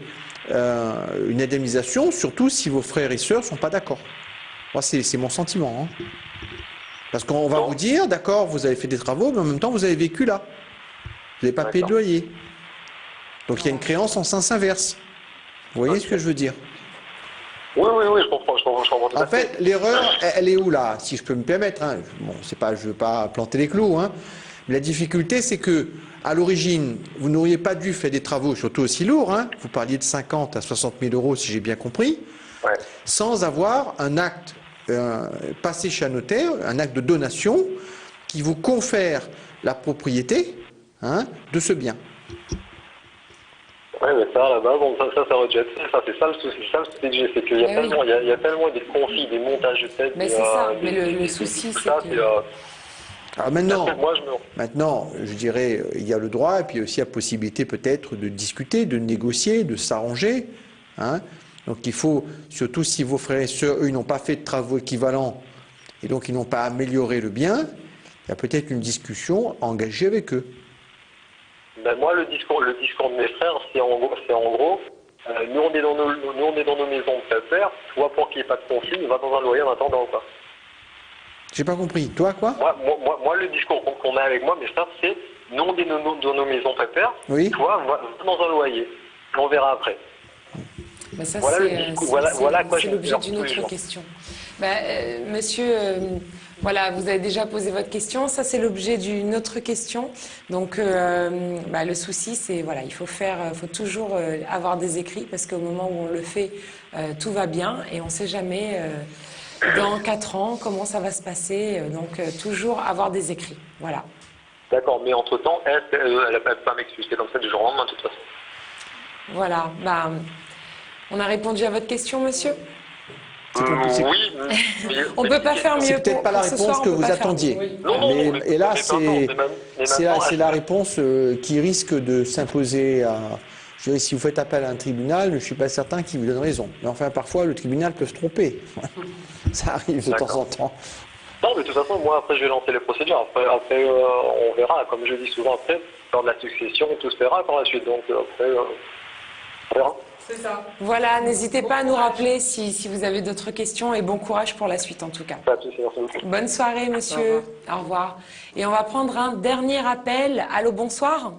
Speaker 4: une indemnisation, surtout si vos frères et sœurs ne sont pas d'accord. Moi, c'est mon sentiment. Hein. Parce qu'on va vous dire, d'accord, vous avez fait des travaux, mais en même temps, vous avez vécu là. Vous n'avez pas payé de loyer. Donc, il y a une créance en sens inverse. Vous voyez ce que je veux dire?
Speaker 14: Oui, je comprends.
Speaker 4: En fait, l'erreur, elle est où là? Si je peux me permettre, hein. Bon, c'est pas, je ne veux pas planter les clous, hein. Mais la difficulté, c'est que à l'origine, vous n'auriez pas dû faire des travaux, surtout aussi lourds, hein. Vous parliez de 50 à 60 000 €, si j'ai bien compris, sans avoir un acte passé chez un notaire, un acte de donation qui vous confère la propriété, hein, de ce bien.
Speaker 14: Oui, mais ça, là-bas, bon, ça aurait dû être fait. Ça, c'est ça le souci que j'ai, c'est qu'il y a tellement des conflits, des montages de tête.
Speaker 1: Mais c'est ça, mais le souci, c'est que...
Speaker 4: Alors maintenant, je dirais, il y a le droit et puis aussi la possibilité peut-être de discuter, de négocier, de s'arranger. Hein. Donc il faut, surtout si vos frères et sœurs, eux, ils n'ont pas fait de travaux équivalents et donc ils n'ont pas amélioré le bien, il y a peut-être une discussion engagée avec eux.
Speaker 14: Ben moi, le discours de mes frères, c'est en gros, nous on est dans nos maisons de père, toi pour qu'il n'y ait pas de conflit, va dans un loyer en attendant, quoi.
Speaker 4: J'ai pas compris. Toi, quoi?
Speaker 14: Moi, le discours qu'on a avec moi, mes frères, c'est nous on est dans nos maisons pépères, toi, va dans un loyer. On verra après.
Speaker 1: Bah ça,
Speaker 14: c'est
Speaker 1: l'objet d'une autre question. Monsieur, voilà, vous avez déjà posé votre question. Ça, c'est l'objet d'une autre question. Donc, le souci, c'est, voilà, il faut toujours avoir des écrits parce qu'au moment où on le fait, tout va bien et on ne sait jamais... dans 4 ans, comment ça va se passer, donc toujours avoir des écrits, voilà.
Speaker 14: D'accord, mais entre-temps, elle ne peut pas m'expliquer comme ça du jour au lendemain, de toute façon.
Speaker 1: Voilà, on a répondu à votre question, monsieur?
Speaker 14: Oui,
Speaker 1: on ne peut pas faire mieux.
Speaker 4: C'est peut-être pas la réponse que vous attendiez. Et là, c'est la réponse qui risque de s'imposer à... Je dirais, si vous faites appel à un tribunal, je ne suis pas certain qu'il vous donne raison. Mais enfin, parfois, le tribunal peut se tromper. Ça arrive de temps en temps.
Speaker 14: Non, mais de toute façon, moi, après, je vais lancer les procédures. Après on verra. Comme je dis souvent, après, lors de la succession, tout se fera par la suite. Donc, après, on verra.
Speaker 1: C'est ça. Voilà, n'hésitez pas à nous rappeler si vous avez d'autres questions et bon courage pour la suite, en tout cas.
Speaker 14: Pas de souci, merci beaucoup.
Speaker 1: Bonne soirée, monsieur. Au revoir. Et on va prendre un dernier appel. Allô, bonsoir.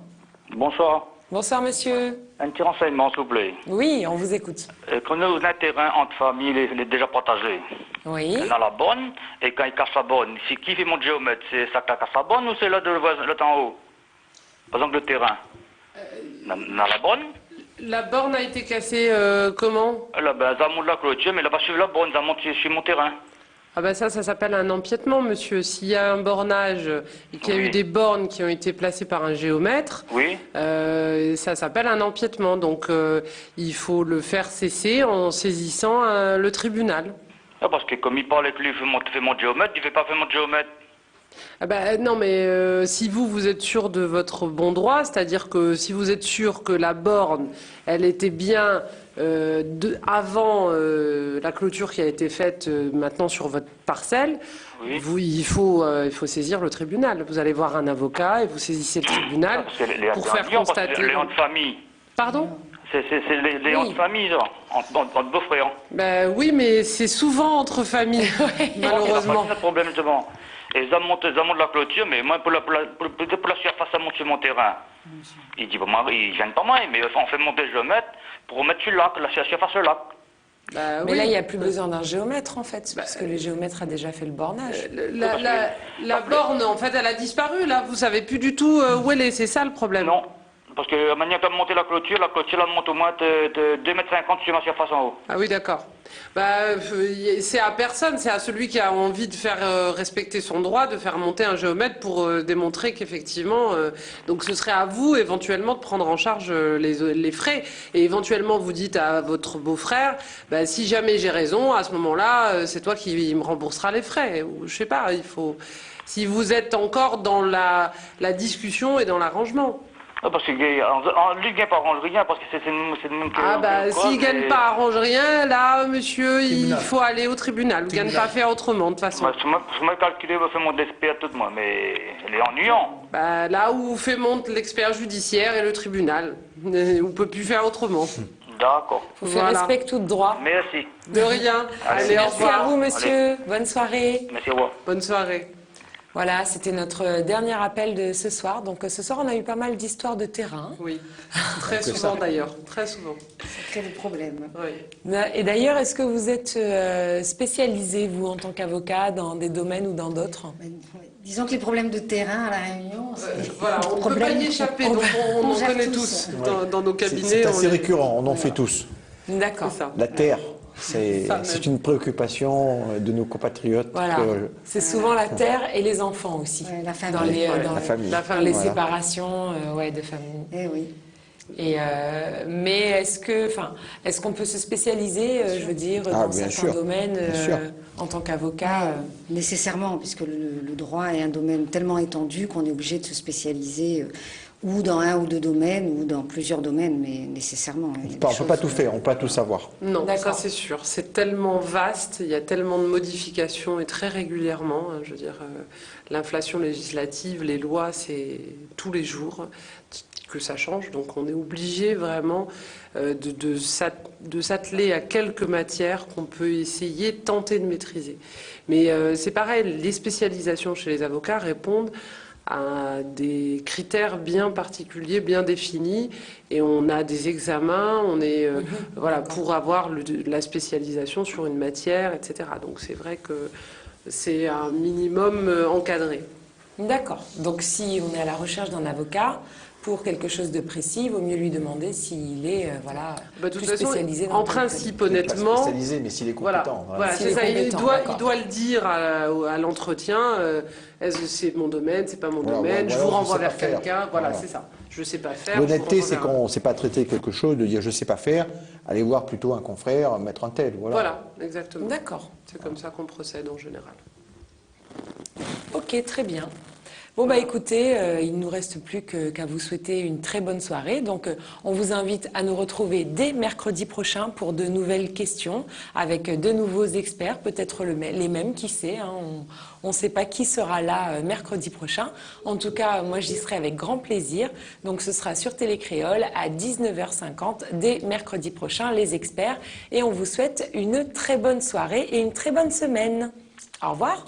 Speaker 15: Bonsoir.
Speaker 1: Bonsoir, monsieur.
Speaker 15: Un petit renseignement, s'il vous plaît.
Speaker 1: Oui, on vous écoute.
Speaker 15: Quand nous avons un terrain entre familles, il est déjà partagé.
Speaker 1: Oui.
Speaker 15: Dans la bonne, et quand il casse la bonne, c'est qui fait mon géomètre? C'est ça qui casse la bonne ou c'est là le en haut? Par exemple, le terrain. Dans la bonne?
Speaker 3: La borne a été cassée comment?
Speaker 15: Là, ça monte la clôture, mais là-bas, sur la borne, ça monte sur mon terrain.
Speaker 3: Ah ben ça s'appelle un empiètement, monsieur. S'il y a un bornage et qu'il y a eu des bornes qui ont été placées par un géomètre, ça s'appelle un empiètement. Donc il faut le faire cesser en saisissant le tribunal.
Speaker 15: Ah, parce que comme il parle avec lui, il fait mon géomètre, il ne fait pas faire mon géomètre.
Speaker 3: Non, mais si vous êtes sûr de votre bon droit, c'est-à-dire que si vous êtes sûr que la borne, elle était bien avant la clôture qui a été faite maintenant sur votre parcelle, il faut saisir le tribunal. Vous allez voir un avocat et vous saisissez le tribunal pour faire constater...
Speaker 15: Les de famille.
Speaker 3: Pardon ?
Speaker 15: C'est les de famille, ça, entre beaux-frères.
Speaker 3: Oui, mais c'est souvent entre familles, malheureusement.
Speaker 15: C'est pas le problème, justement. Et ils montent la clôture, mais moi, pour la surface, ça monte sur mon terrain. Il dit, ils viennent pas moi, mais on fait monter le géomètre pour mettre sur le lac, la surface sur le lac.
Speaker 1: Mais là, il n'y a plus besoin d'un géomètre, en fait, parce que le géomètre a déjà fait le bornage.
Speaker 3: La borne, en fait, elle a disparu, là. Vous savez plus du tout où elle est, c'est ça le problème?
Speaker 15: Non. Parce que la manière de monter la clôture elle monte au moins de 2,50 m sur ma surface en haut.
Speaker 3: Ah oui, d'accord. C'est à personne, c'est à celui qui a envie de faire respecter son droit, de faire monter un géomètre pour démontrer qu'effectivement... donc ce serait à vous, éventuellement, de prendre en charge les frais. Et éventuellement, vous dites à votre beau-frère, si jamais j'ai raison, à ce moment-là, c'est toi qui me rembourseras les frais. Ou, je sais pas, il faut... Si vous êtes encore dans la discussion et dans l'arrangement.
Speaker 15: Parce que lui, il ne arrange rien, parce que c'est le même que...
Speaker 3: s'il ne gagne pas, arrange rien, là, monsieur, il faut aller au tribunal. Vous ne gagnez pas faire autrement, de toute façon.
Speaker 15: Je m'ai calculé, je fais mon expert tout moi, mais elle est ennuyant.
Speaker 3: Là où vous fait monter l'expert judiciaire et le tribunal. On ne peut plus faire autrement.
Speaker 15: D'accord.
Speaker 1: Il faut faire respect tout de droit.
Speaker 15: Merci.
Speaker 3: De rien. Allez,
Speaker 1: merci à vous, monsieur. Allez. Bonne soirée.
Speaker 15: Merci à vous.
Speaker 3: Bonne soirée.
Speaker 1: Voilà, c'était notre dernier appel de ce soir. Donc ce soir, on a eu pas mal d'histoires de terrain.
Speaker 3: Oui, très souvent d'ailleurs, très souvent.
Speaker 2: Ça crée des problèmes.
Speaker 3: Oui.
Speaker 1: Et d'ailleurs, est-ce que vous êtes spécialisé, vous, en tant qu'avocat, dans des domaines ou dans d'autres?
Speaker 2: Disons que les problèmes de terrain à La Réunion,
Speaker 3: on ne peut pas y échapper, donc on en connaît tous dans nos cabinets.
Speaker 4: C'est assez récurrent, on en fait tous.
Speaker 1: D'accord.
Speaker 4: La terre. C'est une préoccupation de nos compatriotes.
Speaker 1: Voilà. C'est souvent la terre et les enfants aussi.
Speaker 2: La famille.
Speaker 1: Dans les séparations de famille.
Speaker 2: Eh oui.
Speaker 1: Mais est-ce qu'on peut se spécialiser, je veux dire, dans certains domaines en tant qu'avocat
Speaker 2: Nécessairement, puisque le droit est un domaine tellement étendu qu'on est obligé de se spécialiser ou dans un ou deux domaines, ou dans plusieurs domaines, mais nécessairement.
Speaker 4: On ne peut pas tout faire, on ne peut pas tout savoir.
Speaker 3: Non, ça c'est sûr. C'est tellement vaste, il y a tellement de modifications, et très régulièrement, je veux dire, l'inflation législative, les lois, c'est tous les jours que ça change. Donc on est obligé vraiment de s'atteler à quelques matières qu'on peut essayer, tenter de maîtriser. Mais c'est pareil, les spécialisations chez les avocats répondent à des critères bien particuliers, bien définis, et on a des examens, on est pour avoir la spécialisation sur une matière, etc. Donc c'est vrai que c'est un minimum encadré.
Speaker 1: D'accord. Donc si on est à la recherche d'un avocat pour quelque chose de précis, il vaut mieux lui demander s'il est plus spécialisé.
Speaker 3: En principe, honnêtement,
Speaker 4: pas spécialisé, mais s'il est compétent.
Speaker 3: C'est ça. Il doit le dire à l'entretien. Est-ce que c'est mon domaine, c'est pas mon domaine. Je vous renvoie vers quelqu'un. Voilà, c'est ça. Je sais pas faire.
Speaker 4: L'honnêteté, c'est qu'on ne sait pas traiter quelque chose, de dire je sais pas faire. Allez voir plutôt un confrère, mettre un tel.
Speaker 3: Voilà, exactement.
Speaker 1: D'accord.
Speaker 3: C'est comme ça qu'on procède en général.
Speaker 1: Ok, très bien. Bon, écoutez, il ne nous reste plus qu'à vous souhaiter une très bonne soirée. Donc, on vous invite à nous retrouver dès mercredi prochain pour de nouvelles questions avec de nouveaux experts, peut-être les mêmes, qui sait. On ne sait pas qui sera là mercredi prochain. En tout cas, moi, j'y serai avec grand plaisir. Donc, ce sera sur Télé Créole à 19h50 dès mercredi prochain, les experts. Et on vous souhaite une très bonne soirée et une très bonne semaine. Au revoir.